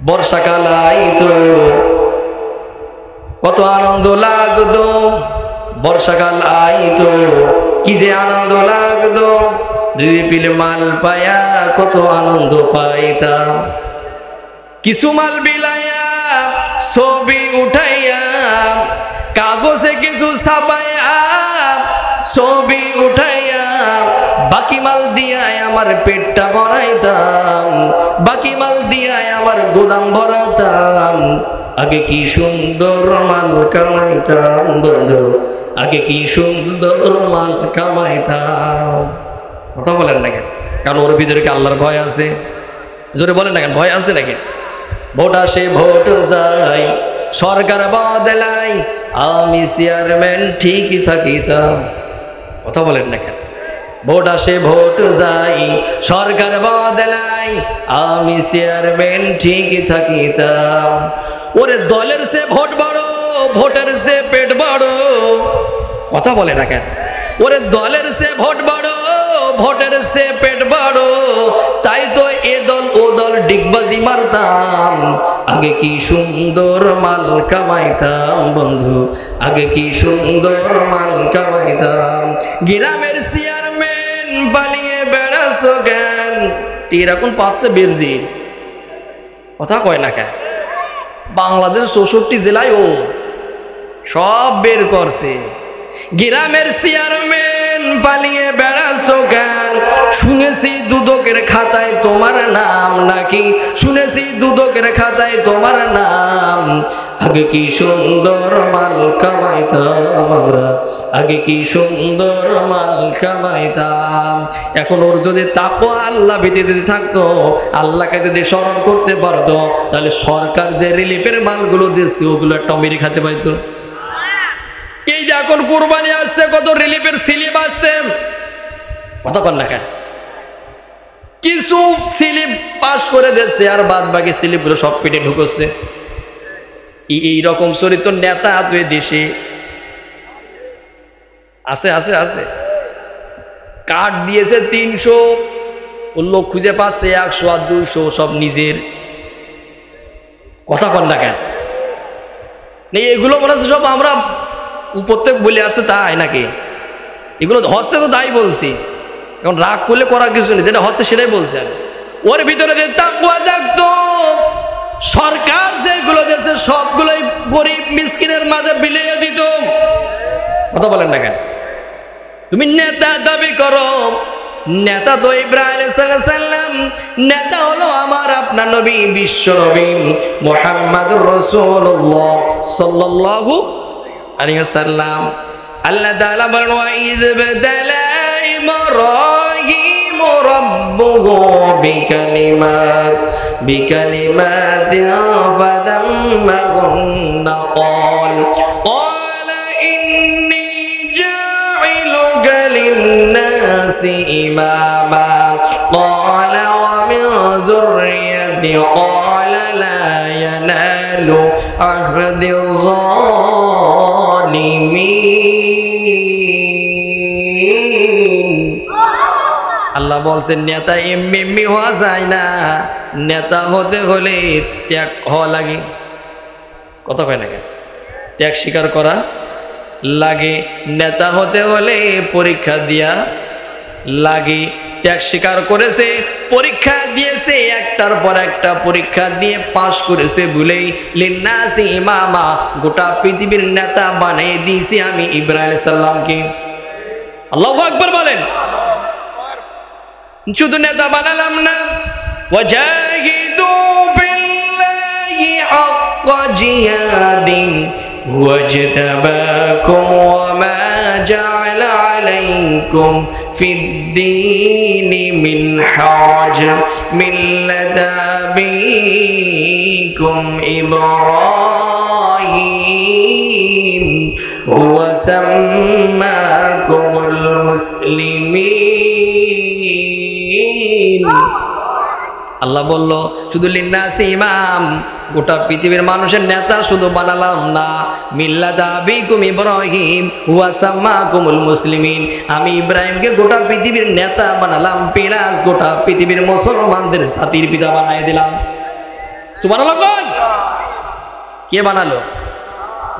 বর্ষাকাল আইতো কত আনন্দ লাগতো, বর্ষাকাল আইতো কি যে আনন্দ লাগতো, রিপিল মাল পায়া কত আনন্দ পাইতাম। কিছু মাল বিলাইয়া ছবি উঠাইয়া কাগজে কিছু ছাপাইয়া ছবি উঠাইয়া বাকি মাল দিয়ায় আমার পেটটা ভরাইতাম, বাকি মাল দিয়ায় আমার গোদাম ভরাতাম। আগে কি সুন্দর মাল কামাইতাম বন্ধু, আগে কি সুন্দর মাল কামাইতাম। কথা বলেন না কেন? কারণ ওর ভিতরে কি আল্লাহর ভয় আছে? জোরে বলেন না কেন? ভয় আছে নাকি? ভোট আসে ভোট যায়, সরকার বদলাই, আমি চেয়ারম্যান ঠিকই থাকিতাম। কথা বলেন না কেন? ভোট আসে ভোট যায়, সরকার বদলাই, আমি চেয়ারম্যান ঠিকই থাকিতাম। ওরে দলের সে ভোট বড়, ভোটের সে পেট বড়। কথা বলে না কেন? ওরে দলের সে ভোট বড়, ভোটের সে পেট বড়। তাই তো এ দল ও দল ডিগবাজি মারতাম। আগে কি সুন্দর মাল কামাইতাম বন্ধু, আগে কি সুন্দর মাল কামাইতাম। গ্রামের চেয়ারম্যান পালিয়ে বেড়াছো কেন? এরকম পাচ্ছে বেনজির। কথা কয় না কেন? বাংলাদেশ 64 জেলায় ও সব বের করছে। গ্রামের চেয়ারম্যান পালিয়ে বেড়াছো কেন? শুনেছি দুদকের খাতায় তোমার নাম নাকি, শুনেছি দুদকের খাতায় তোমার নাম। আগে কি সুন্দর মাল কামাইতাম আমরা, আগে কি সুন্দর মাল কামাইতাম। এখন ওর যদি তাকওয়া আল্লাহ ভীতিতে থাকতো, আল্লাহকে যদি স্মরণ করতে পারতো, তাহলে সরকার যে রিলিফের মালগুলো দিচ্ছে ওগুলো একটা মেরে খেতে পাইতো। এই যে এখন কুরবানি আসছে, কত রিলিফের স্লিপ আসছে। কথা কর না কেন? কিছু স্লিপ পাস করে দিচ্ছে আর বাদ বাকি স্লিপগুলো সব পেটে ঢুকছে। এইরকম চরিত্র নেতা তুই দেশে আছে আছে আছে। কার্ড দিয়েছে 300, লোক খুঁজে পাচ্ছে 100 আর 200, সব নিজের। কথা কর না কেন? এগুলো মনে হচ্ছে সব আমরা প্রত্যেক বলে আসছে তাই নাকি? এগুলো হচ্ছে তো তাই বলছি। এখন রাগ করলে করার কিছু নেই, যেটা হচ্ছে সেটাই বলছে। ওর ভিতরে যে তাকওয়া থাকতো, সরকার যেগুলো দেশে সবগুলোই গরিব মিসকিনের মাঝে বিলিয়ে দিত। কথা বলেন না কেন? তুমি নেতা দাবি করো, নেতা তো ইব্রাহিম আলাইহিস সালাম, নেতা হলো আমার আপনার নবী, বিশ্ব নবী মুহাম্মদুর রাসূলুল্লাহ সাল্লাল্লাহু আলাইহি ওয়াসাল্লাম। আল্লাহ তাআলা বলেন, ওয়া ইয বাদালা ইব্রাহিম রাব্বুহু বিকালিমাতিন ফাতাম্মাহুন্না ক্বালা ইন্নী জাইলুকা লিন-নাসি ইমামা ক্বালা ওয়া মিন যুররিয়্যাতি ক্বালা লা ইয়ানালু আহদিয আল্লাহ বলছেন নেতা এমনি হওয়া যায় না, নেতা হতে হলে ত্যাগ হওয়া লাগে। কথা কয় না কেন? ত্যাগ স্বীকার করা লাগে। নেতা হতে হলে পরীক্ষা দিয়া লাগে। ত্যাগ স্বীকার করেছে, পরীক্ষা দিয়েছে, একটার পর একটা পরীক্ষা দিয়ে পাশ করেছে বলেই লিন্নাসি ইমামা, গোটা পৃথিবীর নেতা বানিয়ে দিয়েছি আমি ইব্রাহিম আলাইহিস সালামকে। আল্লাহু আকবার বলেন। শুধু নেতা বানালাম না, ওয়াজাহিদু বিল্লাহি হাক্কা জিহাদিন ওয়াজতাবাকুম ওয়া মা জাআলা আলাইকুম ফিদ-দীনি মিন হারাজ মিল্লাতা আবিকুম ইব্রাহিম ওয়া সাম্মাকুমুল মুসলিমিন। আল্লাহ বলল শুধু লিন্নাসি ইমাম, গোটা পৃথিবীর মানুষের নেতা শুধু বানালাম না, মিল্লাতা আবিকুম ইব্রাহিম ওয়া সাম্মাকুমুল মুসলিমিন, আমি ইব্রাহিমকে গোটা পৃথিবীর নেতা বানালাম, প্লাস গোটা পৃথিবীর মুসলমানদের জাতির পিতা বানিয়ে দিলাম। সুবহানাল্লাহ। কে বানালো?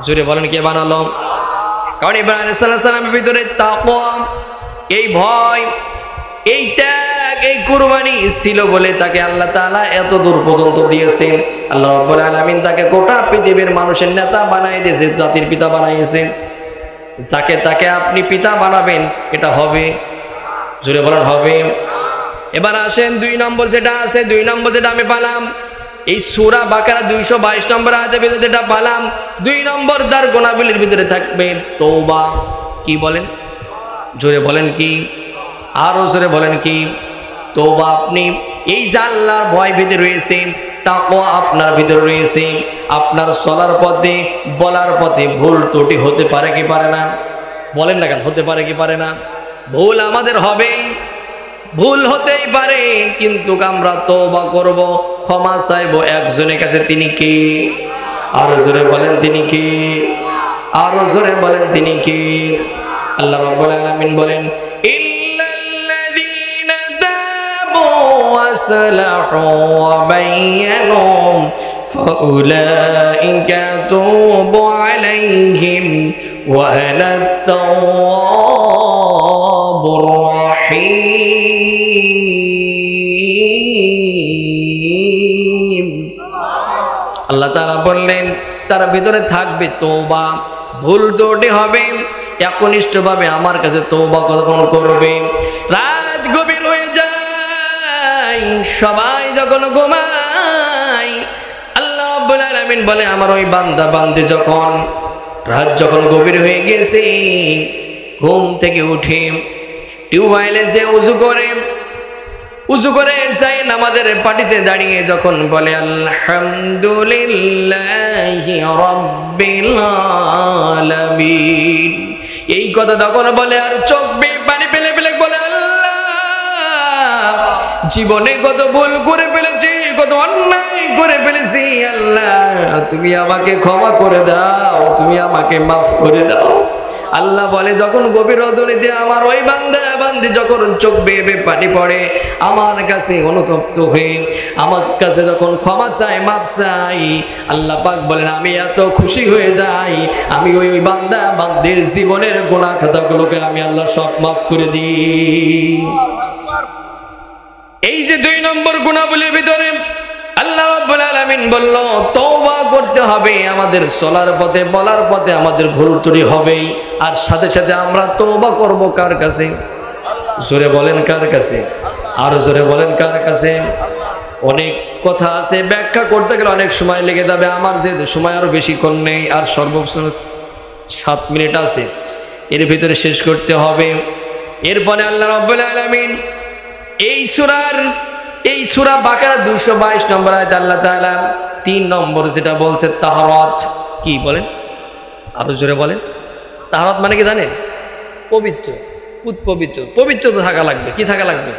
জোরে বলেন, কে বানালো? কারণ ইব্রাহিম আলাইহিস সালামের ভিতরে তাকওয়া, এই ভয়, এই ত্যাগ, এই কুরবানি ছিল বলে তাকে আল্লাহ তাআলা এত দূর পর্যন্ত দিয়েছেন। আল্লাহ রাব্বুল আলামিন তাকে গোটা পৃথিবীর মানুষের নেতা বানাই দিয়েছে, জাতির পিতা বানাইছেন। যাকে তাকে আপনি পিতা বানাবেন, এটা হবে? জোরে বলেন হবে। এবার আসেন 2 নম্বর যেটা আছে, 2 নম্বর যেটা আমি পালাম এই সূরা বাকারা 222 নম্বর আয়াতের ভিতরে যেটা পালাম, 2 নম্বর তার গুনাহগুলির ভিতরে থাকবে তওবা। কি বলেন? জোরে বলেন কি? আরো জোরে বলেন কি? তওবা। আপনি এই যে আল্লাহর ভয় ভিতরে রয়েছে, তাকওয়া আপনার ভিতরে রয়েছে, আপনার চলার পথে বলার পথে ভুল ত্রুটি হতে পারে কি পারে না? বলেন না কেন? হতে পারে কি পারে না? ভুল আমাদের হবেই, ভুল হতেই পারে, কিন্তু আমরা তওবা করব, ক্ষমা চাইবো একজনের কাছে। তিনি কে? আরো জোরে বলেন তিনি কে? আরো জোরে বলেন তিনি কে? আল্লাহ রাব্বুল আলামিন বলেন ইল্লাল্লাযীনা তাবু ওয়াসলাহু ওয়া বায়্যানু ফাউলাইকা তুবু আলাইহিম ওয়া আনা আত-তাওয়াবুর রাহিম। আল্লাহ তাআলা বললেন তার ভিতরে থাকবে তওবা, ভুল ত্রুটি হবে, একনিষ্ঠভাবে আমার কাছে তওবা কখন করবে। রাত গভীর হয়ে যায়, সবাই যখন ঘুমায়, আল্লাহ রাব্বুল আলামিন বলে আমার ওই বান্দা বান্দি যখন রাত যখন গভীর হয়ে গেছে, ঘুম থেকে উঠে টিউবওয়েলে যে উযু করে যাই নামাজের পাটিতে দাঁড়িয়ে যখন বলে আলহামদুলিল্লাহি রাব্বিল আলামিন, এই কথা তখন বলে আর চোখ বেয়ে পানি ফেলে ফেলে বলে আল্লাহ জীবনে কত ভুল করে ফেলেছি, কত অন্যায় করে ফেলেছি, আল্লাহ তুমি আমাকে ক্ষমা করে দাও, তুমি আমাকে মাফ করে দাও। আল্লাহ বলে যখন গভীর রজনীতে আমার ওই বান্দা বান্দি যখন চোখ বেয়ে বেয়ে পানি পড়ে, আমার কাছে অনুতপ্ত হয়ে আমার কাছে যখন ক্ষমা চাই, মাফ চাই, আল্লাহ পাক বলেন আমি এত খুশি হয়ে যাই, আমি ওই বান্দা বান্দির জীবনের গুনাহ খাতাগুলোকে আমি আল্লাহ সব মাফ করে দিই। এই যে 2 নম্বর গুনাহগুলির ভিতরে আল্লাহ রাব্বুল আলামিন বলল তওবা করতে হবে, আমাদের চলার পথে বলার পথে আমাদের ভুল ত্রুটি হবেই, আর সাথে সাথে আমরা তওবা করব কার কাছে? জোরে বলেন কার কাছে? আরো জোরে বলেন কার কাছে? অনেক কথা আছে, ব্যাখ্যা করতে গেলে অনেক সময় লেগে যাবে, আমার যেহেতু সময় আরো বেশিক্ষণ নেই, আর সর্বোচ্চ 7 মিনিট আছে, এর ভিতরে শেষ করতে হবে। এরপরে আল্লাহ রাব্বুল আলামিন এই সূরা বাকারা 222 নম্বর আয়াতে আল্লাহ তাআলা 3 নম্বর যেটা বলছে তাহারাত। কি বলেন? আরো জোরে বলেন। তাহারাত মানে কি জানেন? পবিত্র, পবিত্র তো থাকা লাগবে। কি থাকা লাগবে?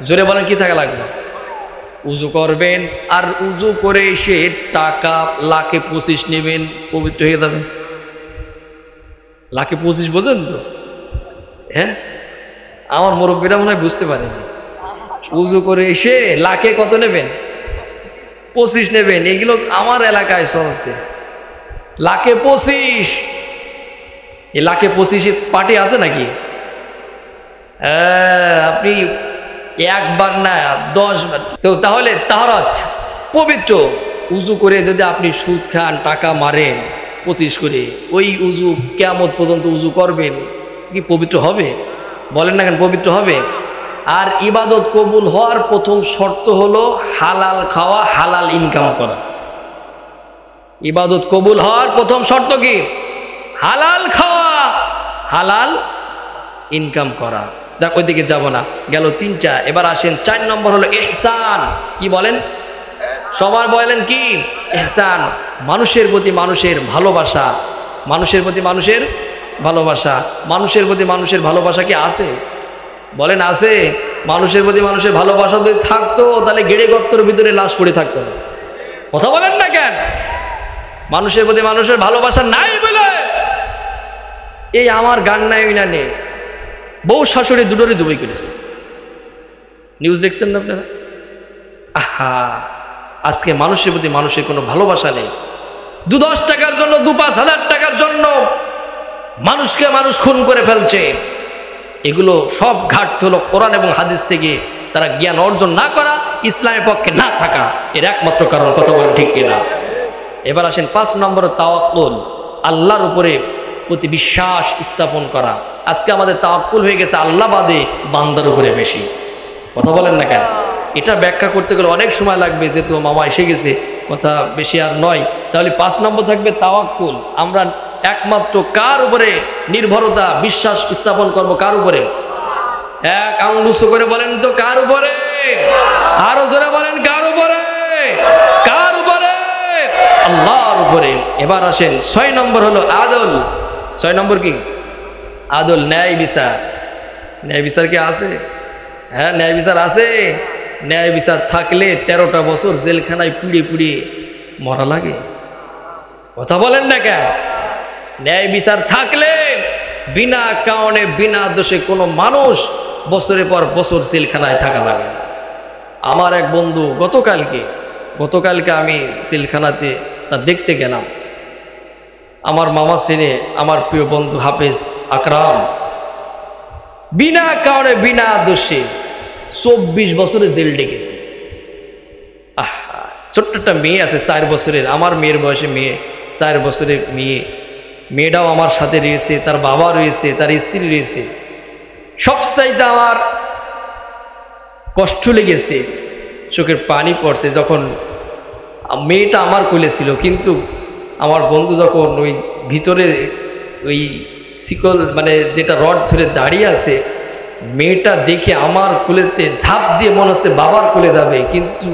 জোরে বলেন কি থাকা লাগবে? উযু করবেন, আর উযু করে এসে টাকা লাখে 25 নেবেন, পবিত্র হয়ে যাবে। লাখে 25 বোঝেন তো? হ্যাঁ, আমার মুরব্বীরা মনে হয় বুঝতে পারেনি। উযু করে এসে লাখে কত নেবেন? 25 নেবেন। এগুলো আমার এলাকায় চলছে, লাখে 25। এই লাখে 25 পার্টি আছে নাকি? আপনি একবার না 10 বার। তো তাহলে তাহারাত পবিত্র, উযু করে যদি আপনি সুদ খান, টাকা মারেন 25 করে, ওই উযু কিয়ামত পর্যন্ত উযু করবেন, কি পবিত্র হবে? বলেন না কেন পবিত্র হবে? আর ইবাদত কবুল হওয়ার প্রথম শর্ত হলো হালাল খাওয়া, হালাল ইনকাম করা। ইবাদত কবুল হওয়ার প্রথম শর্ত কি? হালাল খাওয়া, হালাল ইনকাম করা। দেখ ওইদিকে যাব না, গেল 3টা। এবার আসেন 4 নম্বর হলো ইহসান। কি বলেন? সবার বলেন কি? ইহসান। মানুষের প্রতি মানুষের ভালোবাসা, মানুষের প্রতি মানুষের ভালোবাসা। মানুষের প্রতি মানুষের ভালোবাসা কি আছে? বলেন আছে? মানুষের প্রতি মানুষের ভালোবাসা যদি থাকতো তাহলে গেড়ে গর্তের ভিতরে লাশ পড়ে থাকতো না। কথা বলেন না কেন? মানুষের প্রতি মানুষের ভালোবাসা নাই বলে এই আমার গান নাই না নেই, বউ শাশুড়ি দুটোরে জবাই করেছে। নিউজ দেখছেন না আপনারা? আহা, আজকে মানুষের প্রতি মানুষের কোনো ভালোবাসা নেই। 2-10 টাকার জন্য, 2-5 হাজার টাকার জন্য মানুষকে মানুষ খুন করে ফেলছে। এগুলো সব ঘাটতি হলো কোরআন এবং হাদিস থেকে। তারা জ্ঞান অর্জন না করা, ইসলামের পক্ষে না থাকা, এর একমাত্র কারণ। কথা বলেন ঠিক কিনা? এবার আসেন 5 নম্বরে তাওয়াক্কুল, আল্লাহর উপরে প্রতি বিশ্বাস স্থাপন করা। আজকে আমাদের তাওয়াক্কুল হয়ে গেছে আল্লাহ বাদে বান্দার উপরে বেশি। কথা বলেন না কেন? এটা ব্যাখ্যা করতে গেলে অনেক সময় লাগবে, যেহেতু মামা এসে গেছে, কথা বেশি আর নয়। তাহলে 5 নম্বর থাকবে তাওয়াক্কুল। আমরা একমাত্র কার উপরে নির্ভরতা বিশ্বাস স্থাপন করব? কার উপরে? এক আঙ্গুল উঁচু করে বলেন তো, কার উপরে? আরো জোরে বলেন, কার উপরে? কার উপরে? আল্লাহর উপরে। এবার আসেন 6 নম্বর হলো আদল। 6 নম্বর কি? আদল, ন্যায় বিচার। ন্যায় বিচার কি আছে? হ্যাঁ, ন্যায় বিচার আছে। ন্যায় বিচার থাকলে 13টা বছর জেলখানায় পুড়িয়ে পুড়িয়ে মরা লাগে। কথা বলেন না কেন? ন্যায় বিচার থাকলে বিনা কারণে বিনা দোষে কোনো মানুষ বছরের পর বছর জেলখানায় থাকা লাগে। আমার এক বন্ধু গতকালকে আমি জেলখানাতে তা দেখতে গেলাম। আমার মামা ছেলে, আমার প্রিয় বন্ধু হাফেজ আকরাম, বিনা কারণে বিনা দোষে 24 বছরে জেল ডেকেছে। ছোট্ট একটা মেয়ে আছে 4 বছরের, আমার মেয়ের বয়সে মেয়ে, 4 বছরের মেয়ে। মেয়েটাও আমার সাথে রয়েছে, তার বাবা রয়েছে, তার স্ত্রী রয়েছে। সবচাইতে আমার কষ্ট লেগেছে, চোখের পানি পড়ছে যখন মেয়েটা আমার কোলে ছিল, কিন্তু আমার বন্ধু যখন ওই ভিতরে ওই শিকল মানে যেটা রড ধরে দাঁড়িয়ে আছে, মেয়েটা দেখে আমার কোলেতে ঝাঁপ দিয়ে মনে হচ্ছে বাবার কোলে যাবে, কিন্তু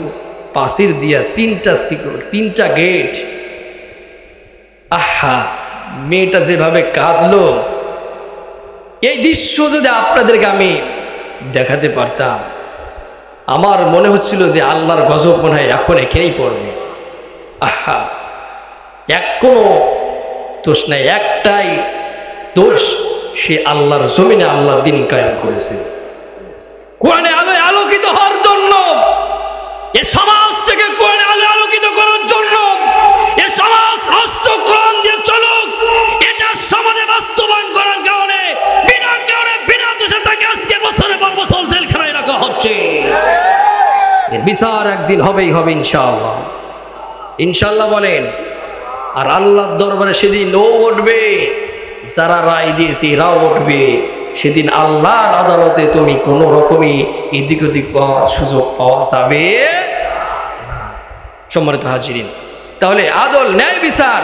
পাশের দিয়া 3টা শিকল, 3টা গেট। আহা, মেয়েটা যেভাবে কাঁদলো, এই দৃশ্য যদি আপনাদেরকে আমি দেখাতে পারতাম, আমার মনে হচ্ছিল যে আল্লাহর গজব মনে হয় এখন এখানেই পড়বে। আহা, কোনো দোষ নাই, একটাই দোষ, সে আল্লাহর জমিনে আল্লাহর দ্বীন কায়েম করেছে। কোরআনে আলোয় আলোকিত হওয়ার জন্য, এ সমাজটাকে কোরআনে আলোয় আলোকিত করার জন্য, এ সমাজ রাষ্ট্র কোরআন দিয়ে চলুক, এটা সমাজে বাস্তবায়ন করার কারণে বিনা দোষে তাকে আজকে বছরের পর বছর জেলখানায় রাখা হচ্ছে। এর বিচার একদিন হবেই হবে ইনশাআল্লাহ। ইনশাআল্লাহ বলেন। আর আল্লাহর দরবারে সেদিন ও উঠবে, যারা রায় দিয়েছে এরাও উঠবে। সেদিন আল্লাহর আদালতে তুমি কোনো রকমই এদিক ওদিক পাওয়ার সুযোগ পাওয়া যাবে। সম্মানিত হাজিরিন, তাহলে আদল, ন্যায় বিচার,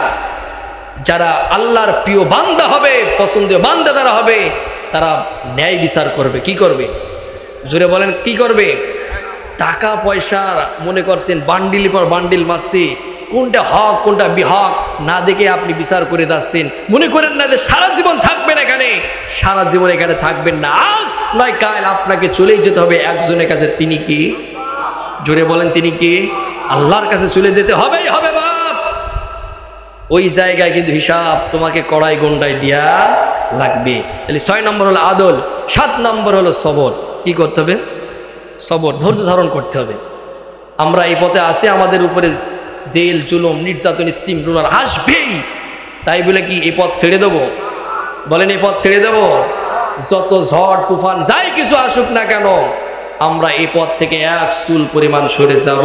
যারা আল্লাহর প্রিয় বান্দা হবে, পছন্দীয় বান্দা যারা হবে, তারা ন্যায় বিচার করবে। কি করবে? জোরে বলেন, কি করবে? টাকা পয়সা মনে করছেন বান্ডিল পর বান্ডিল মারছি, কোনটা হক কোনটা বিহক না দেখে আপনি বিচার করে যাচ্ছেন। মনে করেন না যে সারা জীবন থাকবেন এখানে, সারা জীবন এখানে থাকবেন না। আজ নয় কাল আপনাকে চলেই যেতে হবে একজনের কাছে। তিনি কি? জোরে বলেন, তিনি কি? আল্লাহর কাছে চলে যেতে হবেই হবে বাপ। ওই জায়গায় কিন্তু হিসাব তোমাকে কড়াই গন্ডায় দিয়া লাগবে। তাহলে 6 নম্বর হলো আদল। 7 নম্বর হলো সবর। কি করতে হবে? সবর, ধৈর্য ধারণ করতে হবে। আমরা এই পথে আসি, আমাদের উপরে জেল জুলুম নির্যাতন স্টিম রুলার আসবেই, তাই বলে কি এই পথ ছেড়ে দেবো? বলেন, এই পথ ছেড়ে দেবো? যত ঝড় তুফান যাই কিছু আসুক না কেন, আমরা এই পথ থেকে 1 চুল পরিমাণ সরে যাব